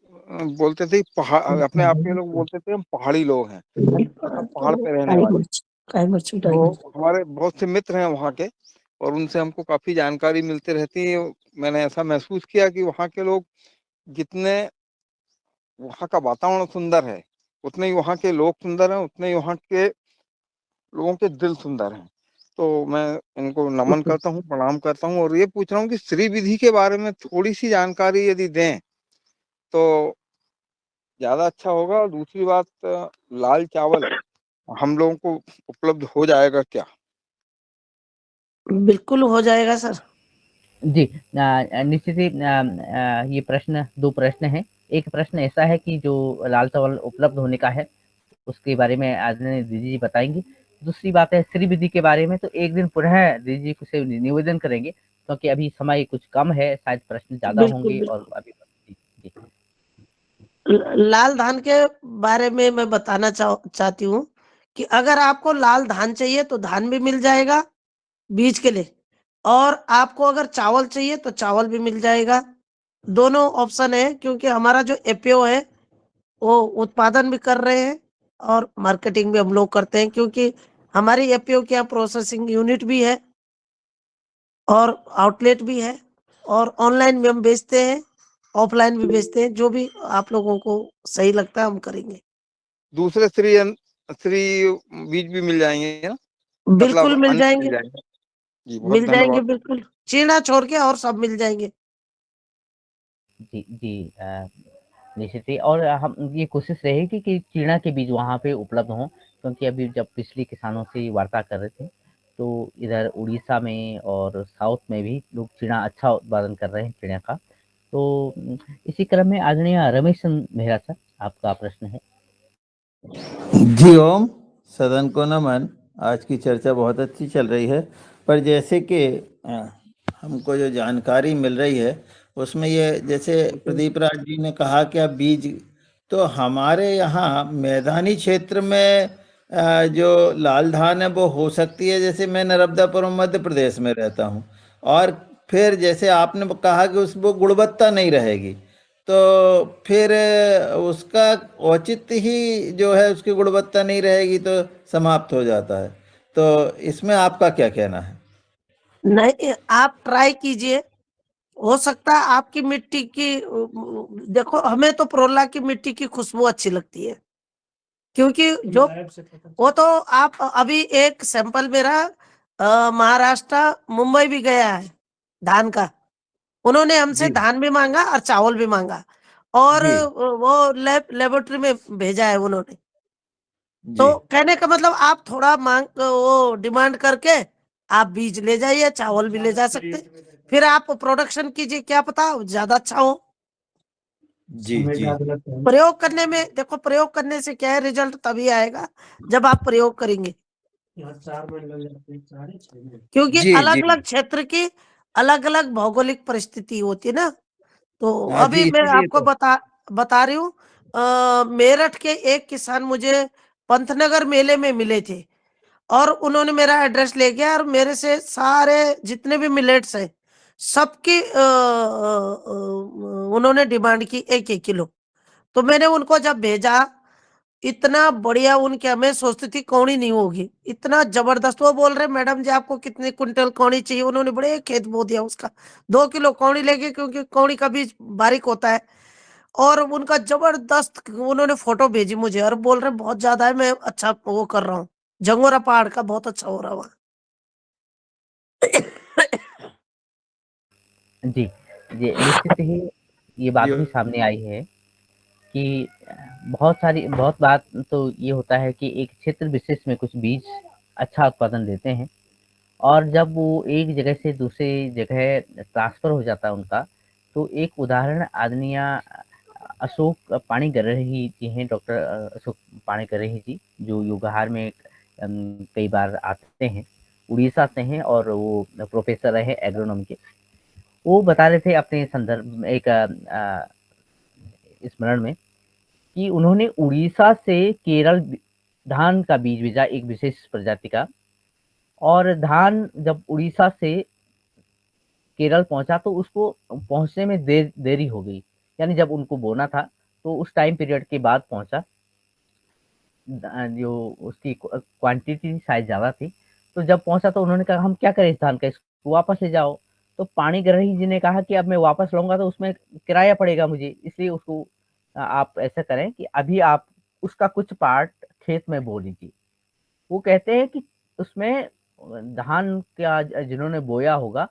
बोलते थे पहाड़, अपने आप में लोग बोलते थे हम पहाड़ी लोग हैं, मतलब पहाड़ पे रहने वाले। तो हमारे बहुत से मित्र हैं वहाँ के और उनसे हमको काफी जानकारी मिलती रहती है। मैंने ऐसा महसूस किया कि वहाँ के लोग जितने, वहाँ का वातावरण सुंदर है, उतने ही वहाँ के लोग सुंदर हैं, उतने ही वहाँ के लोगों के दिल सुंदर हैं। तो मैं इनको नमन बिल्कुल। करता हूँ, प्रणाम करता हूँ और ये पूछ रहा हूँ कि श्री विधि के बारे में थोड़ी-सी जानकारी यदि दें, तो ज़्यादा अच्छा होगा। और दूसरी बात, लाल चावल हम लोगों को उपलब्ध हो जाएगा क्या? बिल्कुल हो जाएगा सर। जी, निश्चित ही ये प्रश्न 2 प्रश्न हैं। एक प्रश्न ऐसा है कि जो लाल चावल उपलब्ध होने का है, उसके बारे में आदरणीय दीदी जी बताएँगी। दूसरी बात है श्री विधि के बारे में, तो एक दिन पुनः दीदी जी से निवेदन करेंगे, क्योंकि अभी समय कुछ कम है, शायद प्रश्न ज़्यादा बिल्कुल, होंगे और बिल्कुल। अभी जी, जी। लाल धान के बारे में मैं बताना चाहती हूँ कि अगर आपको लाल धान चाहिए तो धान भी मिल जाएगा बीज के लिए, और आपको अगर चावल चाहिए तो चावल भी मिल जाएगा। दोनों ऑप्शन है, क्योंकि हमारा जो एपीओ है वो उत्पादन भी कर रहे हैं और मार्केटिंग भी हम लोग करते हैं, क्योंकि हमारी एपीओ के यहाँ प्रोसेसिंग यूनिट भी है और आउटलेट भी है, और ऑनलाइन भी हम बेचते हैं, ऑफलाइन भी बेचते हैं। जो भी आप लोगों को सही लगता है हम करेंगे। दूसरे श्री बीज भी मिल जाएँगे ना? बिल्कुल मतलब मिल अन्य मिल जाएंगे। जाएँगे? जी, बहुत मिल जाएंगे धन्यवाद। बिल्कुल, चीना छोड़ के और सब मिल जाएंगे। जी, जी, निश्चित ही, और हम ये कोशिश रहेगी कि चीड़ा के बीज वहाँ पे उपलब्ध हों, क्योंकि अभी जब पिछले किसानों से वार्ता कर रहे थे, तो इधर उड़ीसा में और साउथ में भी लोग चीड़ा अच्छा उत्पादन कर रहे हैं चीड़ा का। तो इसी क्रम में आदरणीय रमेश चंद मेहरा सर, आपका प्रश्न है। जी ओम, सदन को नमन। आज की चर्चा बहुत अच्छी चल रही है, पर जैसे कि हमको जो जानकारी मिल रही है उसमें ये, जैसे प्रदीप राज जी ने कहा कि अब बीज, तो हमारे यहाँ मैदानी क्षेत्र में जो लाल धान है वो हो सकती है। जैसे मैं नर्मदापुरम मध्य प्रदेश में रहता हूँ, और फिर जैसे आपने कहा कि उस वो गुणवत्ता नहीं रहेगी, तो फिर उसका औचित्य ही जो है, उसकी गुणवत्ता नहीं रहेगी तो समाप्त हो जाता है। तो इसमें आपका क्या कहना है? नहीं, आप ट्राई कीजिए, हो सकता है आपकी मिट्टी की देखो, हमें तो प्रोला की मिट्टी की खुशबू अच्छी लगती है, क्योंकि जो वो तो आप अभी एक सैंपल मेरा महाराष्ट्र मुंबई भी गया है धान का। उन्होंने हमसे जी धान भी मांगा और चावल भी मांगा, और जी वो लेबोरेटरी में भेजा है उन्होंने। जी। तो कहने का मतलब आप थोड़ा मांग वो डिमांड करके आप बीज ले जाइए, चावल भी ले जा सकते, फिर आप प्रोडक्शन कीजिए, क्या पता ज्यादा अच्छा हो। जी जी प्रयोग करने में देखो, प्रयोग करने से क्या है, रिजल्ट तभी आएगा जब आप प्रयोग करेंगे, क्योंकि जी जी। अलग अलग क्षेत्र की अलग अलग भौगोलिक परिस्थिति होती है ना। तो हाँ अभी जी, मैं इसीलिए आपको तो। बता रही हूँ, मेरठ के एक किसान मुझे पंतनगर मेले में मिले थे, और उन्होंने मेरा एड्रेस ले गया और मेरे से सारे जितने भी मिलेट्स हैं सबकी उन्होंने डिमांड की 1-1 किलो। तो मैंने उनको जब भेजा, इतना बढ़िया उनके, हमें सोचती थी कौड़ी नहीं होगी, इतना जबरदस्त। वो बोल रहे मैडम जी आपको कितने कुंटल कौड़ी चाहिए, उन्होंने बड़े खेत बो दिया उसका। 2 किलो कौड़ी लेके, क्योंकि कौड़ी का बीज बारीक होता है, और उनका जबरदस्त उन्होंने फोटो भेजी मुझे और बोल रहे बहुत ज्यादा है, मैं अच्छा वो कर रहा हूँ, जंगोरा पहाड़ का बहुत अच्छा हो रहा हुआ। जी, जी, निश्चित ही ये बात जी भी सामने आई है कि बहुत बात तो ये होता है कि एक क्षेत्र विशेष में कुछ बीज अच्छा उत्पादन देते हैं, और जब वो एक जगह से दूसरी जगह ट्रांसफ़र हो जाता है उनका, तो एक उदाहरण आदरणीय अशोक पाणिग्राही जी हैं, डॉक्टर अशोक पाणिग्राही जी, जो योगाहार में कई बार आते हैं, उड़ीसा से हैं और वो प्रोफ़ेसर रहे एग्रोनॉमी के। वो बता रहे थे अपने संदर्भ में एक स्मरण में, कि उन्होंने उड़ीसा से केरल धान का बीज भेजा, एक विशेष प्रजाति का, और धान जब उड़ीसा से केरल पहुंचा तो उसको पहुंचने में देरी हो गई, यानी जब उनको बोना था तो उस टाइम पीरियड के बाद पहुंचा। जो उसकी क्वांटिटी शायद ज़्यादा थी, तो जब पहुंचा तो उन्होंने कहा हम क्या करें इस धान का, इसको वापस ले जाओ। तो पाणिग्राही जी ने कहा कि अब मैं वापस लाऊंगा तो उसमें किराया पड़ेगा मुझे, इसलिए उसको आप ऐसा करें कि अभी आप उसका कुछ पार्ट खेत में बो लीजिए। वो कहते हैं कि उसमें धान का जिन्होंने बोया होगा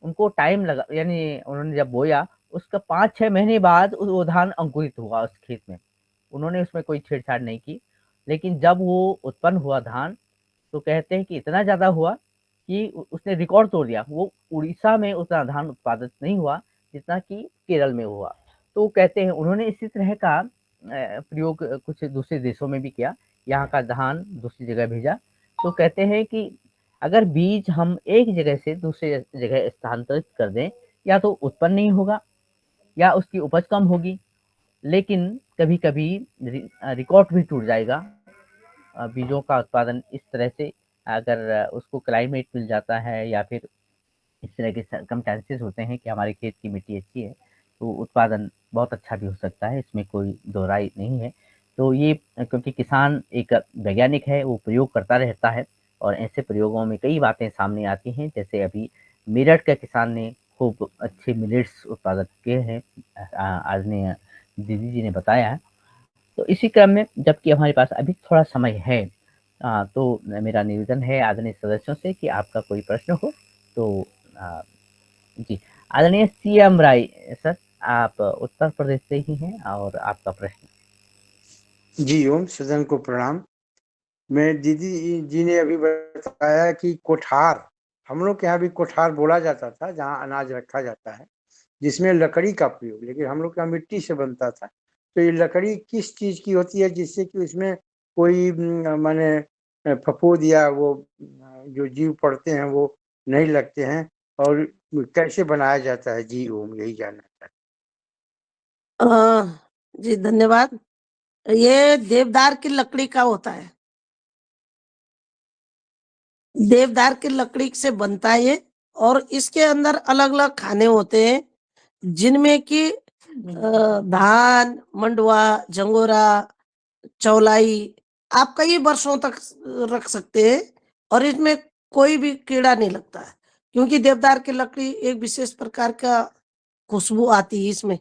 उनको टाइम लगा, यानी उन्होंने जब बोया उसका 5-6 महीने बाद वो धान अंकुरित हुआ उस खेत में। उन्होंने उसमें कोई छेड़छाड़ नहीं की, लेकिन जब वो उत्पन्न हुआ धान तो कहते हैं कि इतना ज़्यादा हुआ कि उसने रिकॉर्ड तोड़ दिया। वो उड़ीसा में उतना धान उत्पादित नहीं हुआ जितना कि केरल में हुआ। तो कहते हैं उन्होंने इसी तरह का प्रयोग कुछ दूसरे देशों में भी किया, यहाँ का धान दूसरी जगह भेजा। तो कहते हैं कि अगर बीज हम एक जगह से दूसरे जगह स्थानांतरित कर दें, या तो उत्पन्न नहीं होगा या उसकी उपज कम होगी, लेकिन कभी-कभी रिकॉर्ड भी टूट जाएगा। बीजों का उत्पादन इस तरह से, अगर उसको क्लाइमेट मिल जाता है या फिर इस तरह के सर्कमस्टेंसेस होते हैं कि हमारे खेत की मिट्टी अच्छी है, तो उत्पादन बहुत अच्छा भी हो सकता है, इसमें कोई दो राय नहीं है। तो ये क्योंकि किसान एक वैज्ञानिक है, वो प्रयोग करता रहता है और ऐसे प्रयोगों में कई बातें सामने आती हैं। जैसे अभी मेरठ के किसान ने खूब अच्छे मिलेट्स उत्पादन किए हैं, आज ने दीदी जी ने बताया है। तो इसी क्रम में जबकि हमारे पास अभी थोड़ा समय है, तो मेरा निवेदन है आदरणीय सदस्यों से कि आपका कोई प्रश्न हो तो जी। आदरणीय सीएम राय सर, आप उत्तर प्रदेश से ही हैं और आपका प्रश्न। जी ओम, सदन को प्रणाम। मैं दीदी जी ने अभी बताया कि कोठार, हम लोग के यहाँ भी कोठार बोला जाता था जहाँ अनाज रखा जाता है, जिसमें लकड़ी का प्रयोग, लेकिन हम लोग का मिट्टी से बनता था। तो ये लकड़ी किस चीज की होती है जिससे कि उसमें कोई माने फफूंद या वो जो जीव पड़ते हैं वो नहीं लगते हैं, और कैसे बनाया जाता है? जी ओम, यही जानना चाहता जी धन्यवाद। ये देवदार की लकड़ी का होता है। देवदार की लकड़ी से बनता है ये, और इसके अंदर अलग-अलग खाने होते हैं, जिनमें कि धान, मंडुआ, झंगोरा, चौलाई आप कई वर्षों तक रख सकते हैं, और इसमें कोई भी कीड़ा नहीं लगता है, क्योंकि देवदार की लकड़ी एक विशेष प्रकार का खुशबू आती है इसमें।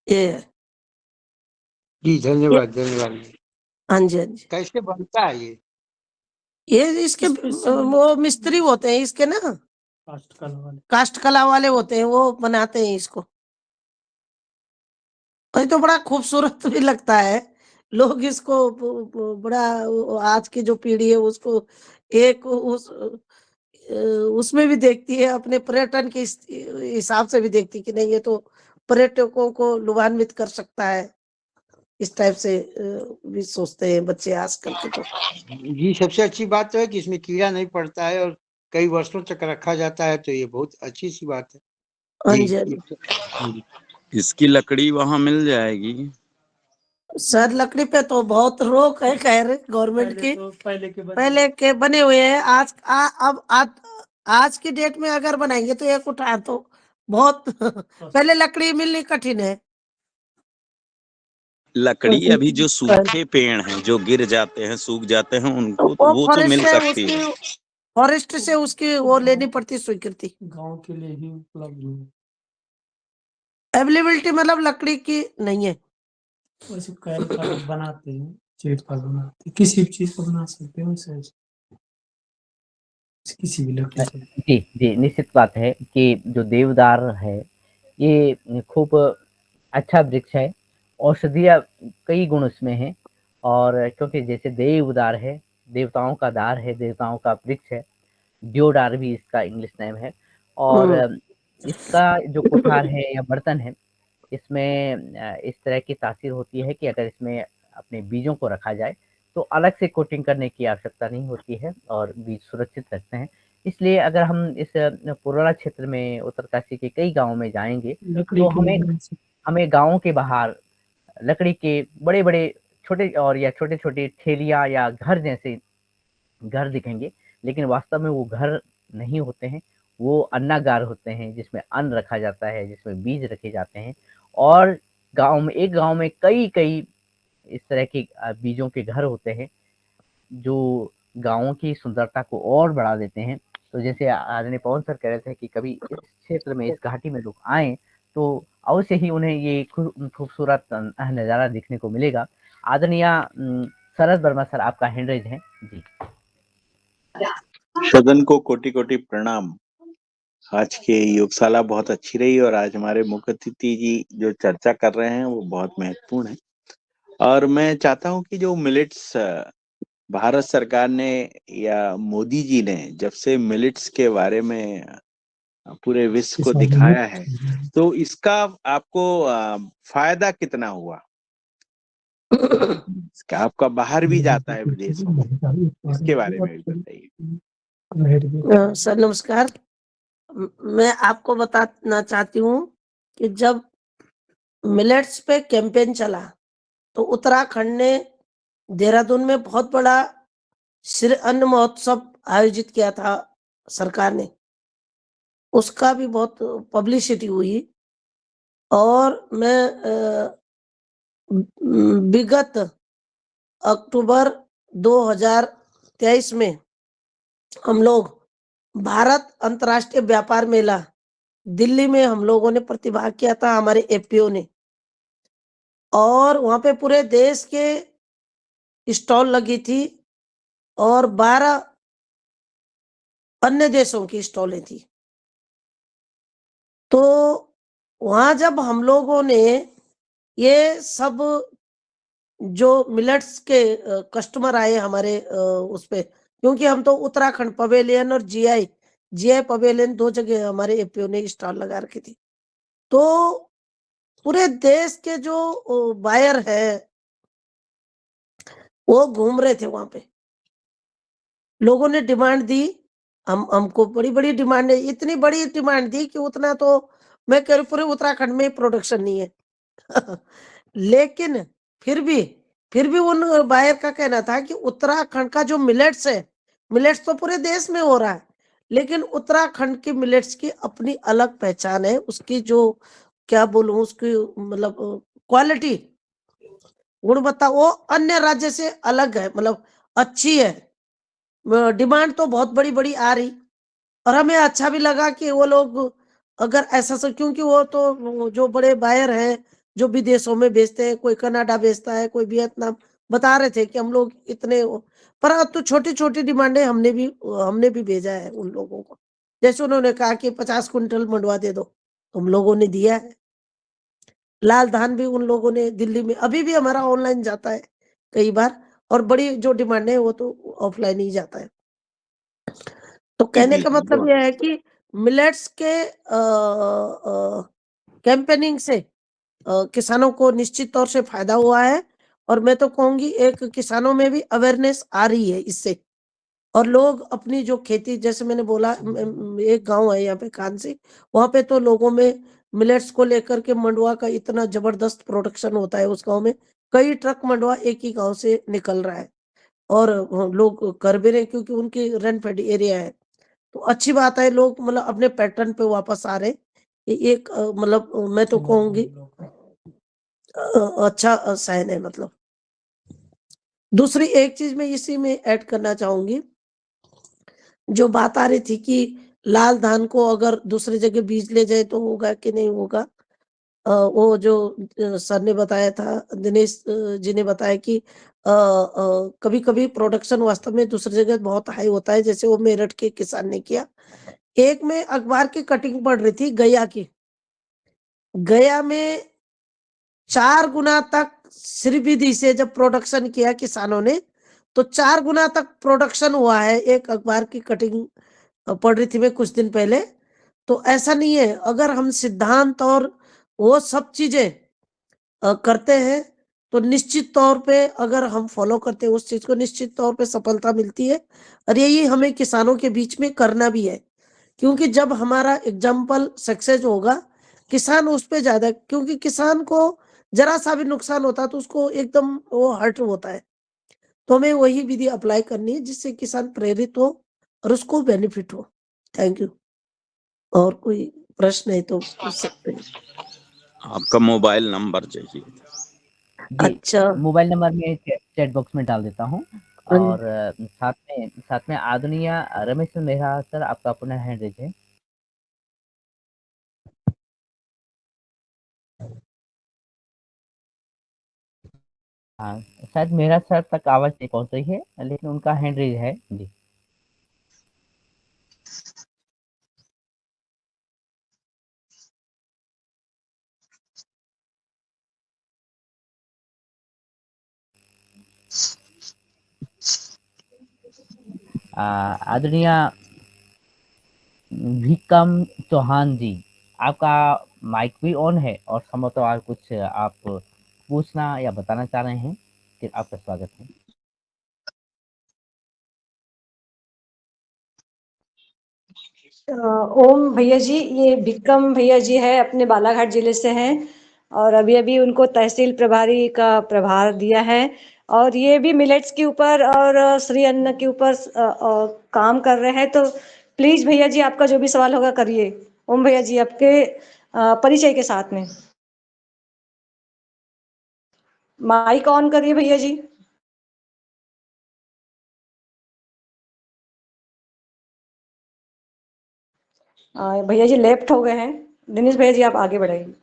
ये है। जी धन्यवाद धन्यवाद। हाँ जी, हाँ जी। कैसे बनता है ये? ये इसके वो मिस्त्री होते हैं इसके ना, काष्ठ कला वाले होते हैं, वो बनाते हैं इसको। और ये तो बड़ा खूबसूरत भी लगता है। लोग इसको बड़ा आज की जो पीढ़ी है उसको एक उसमें भी देखती है, अपने पर्यटन के हिसाब से भी देखती है कि नहीं ये तो पर्यटकों को लुभान्वित कर सकता है। इस टाइप से भी सोचते हैं बच्चे आजकल के तो। जी, सबसे अच्छी बात तो है कि इसमें कीड़ा नहीं पड़ता है और कई वर्षों तक रखा जाता है, तो ये बहुत अच्छी सी बात है। हाँ जी, जी, हाँ जी। इसकी लकड़ी वहाँ मिल जाएगी? सर लकड़ी पे तो बहुत रोक है खैर गवर्नमेंट की। पहले के बने हुए हैं। आज की डेट में अगर बनाएंगे तो एक उठा तो बहुत पहले लकड़ी मिलनी कठिन है। लकड़ी अभी जो सूखे पेड़ हैं जो गिर जाते हैं, सूख जाते हैं, उनको तो वो वो तो फॉरेस्ट मिल से सकती है। फॉरेस्ट से उसकी वो लेनी पड़ती स्वीकृति। गांव के लिए ही उपलब्ध है। अवेलेबिलिटी मतलब लकड़ी की नहीं है। वैसे कैल का बनाते हैं, चीट का बनाते हैं, किसी भी चीज को बना सकते हैं वैसे किसी भी लकड़ी से। जी, जी, निश्चित बात है कि जो देवदार है, ये खूब अच्छा वृक्ष है, औषधीय कई गुण उसमें हैं, और क्योंकि जैसे देवदार है, देवताओं का दार है, देवताओं का वृक्ष है, देवदार भी इसका इंग्लिश नेम है, और इसका जो कुठार है या बर्तन है, इसमें इस तरह की तासीर होती है कि अगर इसमें अपने बीजों को रखा जाए, तो अलग से कोटिंग करने की आवश्यकता नहीं होती है और बीज सुरक्षित रहते हैं। इसलिए अगर हम इस पुराना क्षेत्र में उत्तरकाशी के कई गाँव में जाएँगे, तो हमें गाँव के बाहर लकड़ी के बड़े-बड़े छोटे और या छोटे-छोटे ठेलियाँ या घर जैसे घर दिखेंगे, लेकिन वास्तव में वो घर नहीं होते हैं, वो अन्नागार होते हैं, जिसमें अन्न रखा जाता है, जिसमें बीज रखे जाते हैं, और एक गाँव में कई-कई इस तरह के बीजों के घर होते हैं, जो गाँवों की सुंदरता को और बढ़ा देते हैं। तो जैसे आदरणीय पवन सर कह रहे थे कि कभी इस क्षेत्र में, इस घाटी में लोग आएँ, तो अवश्य ही उन्हें ये खूबसूरत नज़ारा देखने को मिलेगा। आदरणीय शरद वर्मा सर आपका हैंड रेज है जी। सदन को कोटि कोटि प्रणाम। आज की योगशाला बहुत अच्छी रही और आज हमारे मुख्य अतिथि जी जो चर्चा कर रहे हैं वो बहुत महत्वपूर्ण है। और मैं चाहता हूं कि जो मिलेट्स भारत सरकार ने या मोदी जी ने जब से मिलेट्स के बारे में पूरे विश्व को दिखाया है, तो इसका आपको फायदा कितना हुआ? इसका आपका बाहर भी जाता है विदेशों में, इसके बारे में भी बताइए। सर नमस्कार। मैं आपको बताना चाहती हूँ कि जब मिलेट्स पे कैंपेन चला तो उत्तराखंड ने देहरादून में बहुत बड़ा श्री अन्न महोत्सव आयोजित किया था सरकार ने। उसका भी बहुत पब्लिसिटी हुई और मैं विगत अक्टूबर 2023 में हम लोग भारत अंतर्राष्ट्रीय व्यापार मेला दिल्ली में हम लोगों ने प्रतिभाग किया था, हमारे एफपीओ ने। और वहाँ पे पूरे देश के स्टॉल लगी थी और 12 अन्य देशों की स्टॉलें थी। तो वहाँ जब हम लोगों ने ये सब जो मिलेट्स के कस्टमर आए हमारे उस पे, क्योंकि हम तो उत्तराखंड पवेलियन और जीआई पवेलियन 2 जगह हमारे एफपीओ ने स्टॉल लगा रखी थी। तो पूरे देश के जो बायर है वो घूम रहे थे वहां पे। लोगों ने डिमांड दी, हमको बड़ी-बड़ी डिमांड है, इतनी बड़ी डिमांड दी कि उतना तो मैं कह रही हूँ पूरे उत्तराखंड में प्रोडक्शन नहीं है। लेकिन फिर भी फिर भी उन बायर का कहना था कि उत्तराखंड का जो मिलेट्स है, मिलेट्स तो पूरे देश में हो रहा है, लेकिन उत्तराखंड की मिलेट्स की अपनी अलग पहचान है। उसकी जो क्या बोलूँ उसकी मतलब क्वालिटी, गुणवत्ता वो अन्य राज्य से अलग है, मतलब अच्छी है। डिमांड तो बहुत बड़ी-बड़ी आ रही और हमें अच्छा भी लगा कि वो लोग अगर ऐसा सब, क्योंकि वो तो वो जो बड़े बायर हैं, जो विदेशों में बेचते हैं, कोई कनाडा बेचता है, कोई वियतनाम, बता रहे थे कि हम लोग इतने पर अब तो छोटी-छोटी डिमांडें हमने भी भेजा है उन लोगों को। जैसे उन्होंने कहा कि 50 क्विंटल मंडवा दे दो, हम लोगों ने दिया है। लाल धान भी उन लोगों ने दिल्ली में अभी भी हमारा ऑनलाइन जाता है कई बार, और बड़ी जो डिमांड है वो तो ऑफलाइन ही जाता है। तो जी कहने का बिल्कुल, मतलब बहुत ये है कि मिलेट्स के कैंपेनिंग से किसानों को निश्चित तौर से फायदा हुआ है और मैं तो कहूँगी एक किसानों में भी अवेयरनेस आ रही है इससे। और लोग अपनी जो खेती, जैसे मैंने बोला एक गांव है यहाँ पे कानसी, वहाँ पे तो लोगों में मिलेट्स को लेकर के मंडुआ का इतना जबरदस्त प्रोडक्शन होता है उस गांव में। कई ट्रक मंडुआ एक ही गांव से निकल रहा है और लोग कर भी रहे हैं क्योंकि उनकी रन फेड एरिया है। तो अच्छी बात है, लोग मतलब अपने पैटर्न पे वापस आ रहे। ये एक मतलब मैं तो कहूँगी अच्छा साइन है मतलब। दूसरी एक चीज़ मैं इसी में ऐड करना चाहूँगी, जो बात आ रही थी कि लाल धान को अगर दूसरी जगह बीज ले जाए तो होगा कि नहीं होगा। वो जो सर ने बताया था, दिनेश जी ने बताया कि कभी-कभी प्रोडक्शन वास्तव में दूसरी जगह बहुत हाई होता है, जैसे वो मेरठ के किसान ने किया। एक में अखबार की कटिंग पड़ रही थी गया की। गया में 4 गुना तक श्रीविधि से जब प्रोडक्शन किया किसानों ने, तो 4 गुना तक प्रोडक्शन हुआ है। एक अखबार की कटिंग पढ़ रही थी मैं कुछ दिन पहले। तो ऐसा नहीं है, अगर हम सिद्धांत और वो सब चीज़ें करते हैं, तो निश्चित तौर पे अगर हम फॉलो करते हैं उस चीज़ को, निश्चित तौर पे सफलता मिलती है और यही हमें किसानों के बीच में करना भी है। क्योंकि जब हमारा एग्जाम्पल सक्सेस होगा, किसान उस पे ज़्यादा, क्योंकि किसान को ज़रा-सा भी नुकसान होता है तो उसको एकदम वो हर्ट होता है। तो हमें वही विधि अप्लाई करनी है जिससे किसान प्रेरित हो और उसको बेनिफिट हो। Thank you. और कोई प्रश्न है तो पूछ सकते हैं। आपका मोबाइल नंबर चाहिए। जी, अच्छा। मोबाइल नंबर मैं चैट बॉक्स में डाल देता हूँ हाँ जी। और साथ में आदरणीय रमेश मेहरा सर आपका अपना हैंड रेज़ है। हाँ, शायद मेरा सर तक आवाज़ नहीं पहुँच रही है, लेकिन उनका हैंड रेज़ है। जी। आदरणीय विक्रम चौहान जी, आपका माइक भी ऑन है और संभवतः कुछ आप पूछना या बताना चाह रहे हैं, फिर आपका स्वागत है। ओम भैया जी, ये विक्रम भैया जी है, अपने बालाघाट जिले से हैं और अभी अभी उनको तहसील प्रभारी का प्रभार दिया है और ये भी मिलेट्स के ऊपर और श्री अन्न के ऊपर काम कर रहे हैं। तो प्लीज भैया जी, आपका जो भी सवाल होगा करिए। ओम भैया जी, आपके परिचय के साथ में माइक ऑन करिए भैया जी। भैया जी लेफ्ट हो गए हैं। दिनेश भैया जी, आप आगे बढ़ाइए।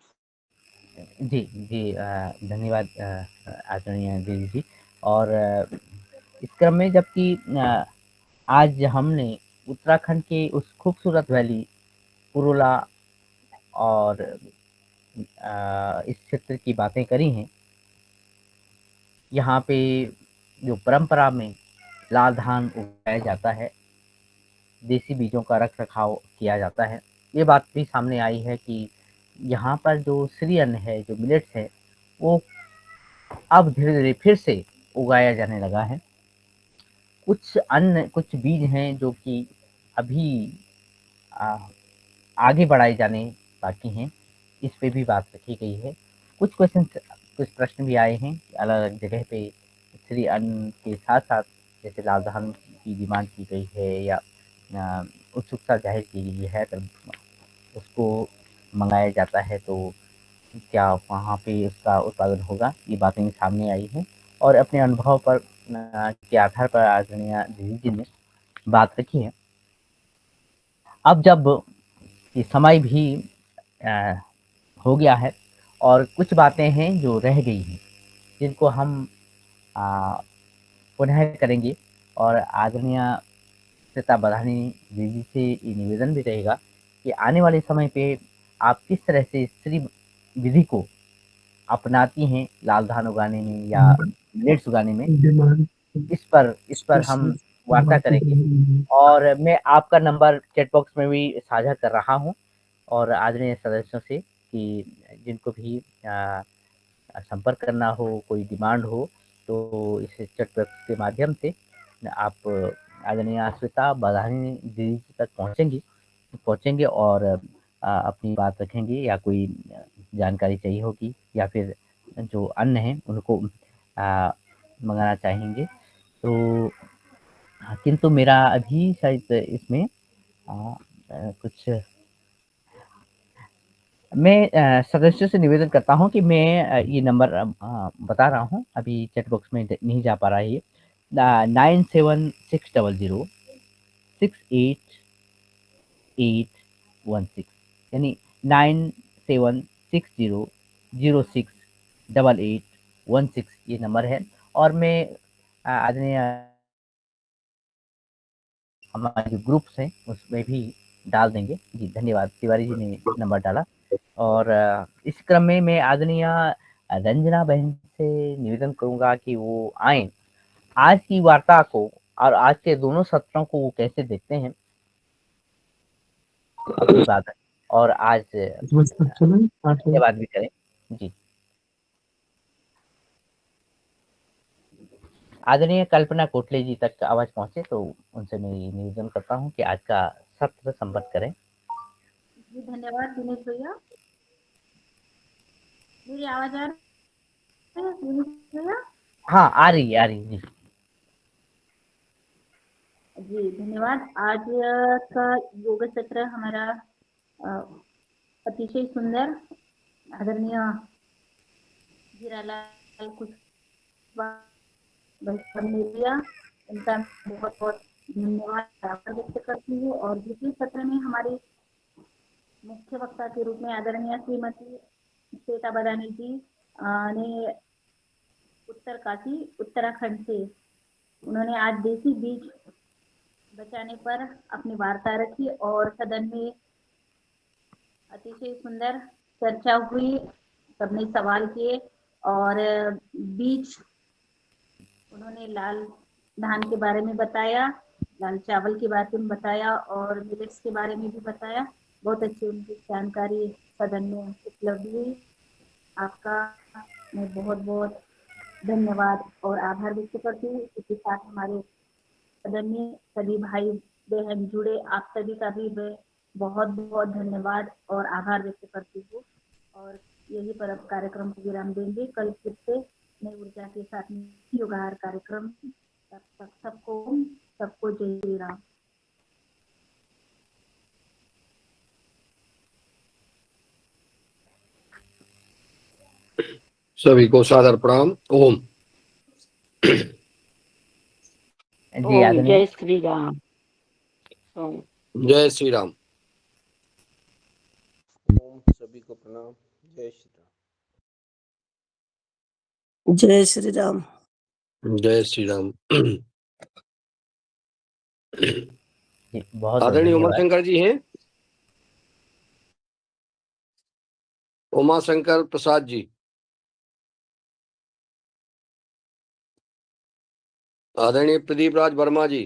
जी, जी, धन्यवाद आदरणीय दीदी जी। और इस क्रम में जबकि आज हमने उत्तराखंड के उस खूबसूरत वैली पुरुला और इस क्षेत्र की बातें करी हैं, यहाँ पे जो परंपरा में लाल धान उगाया जाता है, देसी बीजों का रख-रखाव किया जाता है। ये बात भी सामने आई है कि यहाँ पर जो श्री अन्न है, जो मिलेट्स है, वो अब धीरे-धीरे फिर से उगाया जाने लगा है। कुछ अन्न, कुछ बीज हैं जो कि अभी अ, आगे बढ़ाए जाने बाकी हैं, इस पे भी बात रखी गई है। कुछ प्रश्न भी आए हैं, अलग-अलग जगह पे श्री अन्न के साथ-साथ जैसे लाल धान की डिमांड की गई है या उत्सुकता ज़ाहिर की गई है, तब उसको मँगाया जाता है तो क्या वहाँ पे उसका उत्पादन होगा? ये बातें भी सामने आई हैं और अपने अनुभव पर के आधार पर आदरणीय दीदी जी ने बात रखी है। अब जब ये समय भी अ, हो गया है और कुछ बातें हैं जो रह गई हैं, जिनको हम अ, पुनः करेंगे और आदरणीय श्वेता बधानी दीदी से ये निवेदन भी रहेगा कि आने वाले समय पे आप किस तरह से श्री विधि को अपनाती हैं लाल धान उगाने में या मिलेट्स उगाने में, डिमांड इस पर हम स्पेशल वार्ता बातें करेंगे। करेंगे। और मैं आपका नंबर चैट बॉक्स में भी साझा कर रहा हूँ और आदरणीय सदस्यों से कि जिनको भी संपर्क करना हो, कोई डिमांड हो, तो इस चैट बॉक्स के माध्यम से आप आदरणीय श्वेता बधानी दीदी जी तक पहुँचेंगे और अपनी बात रखेंगे या कोई जानकारी चाहिए होगी या फिर जो अन्न है उनको मँगाना चाहेंगे। तो किंतु मेरा अभी शायद इसमें कुछ मैं सदस्यों से निवेदन करता हूँ कि मैं ये नंबर बता रहा हूँ, अभी चैट बॉक्स में द नहीं जा पा रहा है ये। 97600 68816 यानी 9760068816 ये नंबर है और मैं आदरणीय हमारे जो ग्रुप्स हैं उसमें भी डाल देंगे। जी, धन्यवाद। तिवारी जी ने नंबर डाला और इस क्रम में मैं आदरणीय रंजना बहन से निवेदन करूँगा कि वो आएँ। आज की वार्ता को और आज के दोनों सत्रों को वो कैसे देखते हैं, अपनी बात रखें और आज बज तक चलें 8 बजे। धन्यवाद भी करें। जी। आदरणीय कल्पना कोटले जी तक आवाज़ पहुँचे तो उनसे मैं ये निवेदन करता हूँ कि आज का सत्र संपन्न करें। जी धन्यवाद दिनेश भैया। मेरी आवाज आ रही है दिनेश भैया? हाँ, आ रही है जी। जी धन्यवाद। आज का योग सत्र हमारा अतिशय सुंदर आदरणीय जीरालाल कुशवाहा ने लिया, उनका बहुत बहुत धन्यवाद आभार व्यक्त करती हूँ। और द्वितीय सत्र में हमारी मुख्य वक्ता के रूप में आदरणीय श्रीमती श्वेता बदानी जी ने उत्तरकाशी उत्तराखंड से। उन्होंने आज देसी बीज बचाने पर अपनी वार्ता रखी और सदन में अतिशय सुंदर चर्चा हुई। सबने सवाल किए और बीज उन्होंने लाल धान के बारे में बताया, लाल चावल के बारे में बताया और मिलेट्स के बारे में भी बताया। बहुत अच्छी उनकी जानकारी सदन में उपलब्ध हुई। आपका मैं बहुत बहुत धन्यवाद और आभार व्यक्त करती हूँ। इसके साथ हमारे सदन में सभी भाई बहन जुड़े, आप सभी का भी मैं बहुत बहुत धन्यवाद और आभार व्यक्त करती हूँ। और यही पर अब कार्यक्रम को विराम देंगे। कल फिर से नई ऊर्जा के साथ योगाहार कार्यक्रम। तब तक सबको जय श्री राम। सभी को सादर प्रणाम। ओम। जी आदरणीय जय श्री राम। जय श्री राम। ओम सभी को प्रणाम। जय श्री राम। जय श्री राम। जय श्री राम। बहुत आदरणीय धन्यवाद। उमाशंकर जी हैं? उमाशंकर प्रसाद जी। आदरणीय प्रदीप राज वर्मा जी।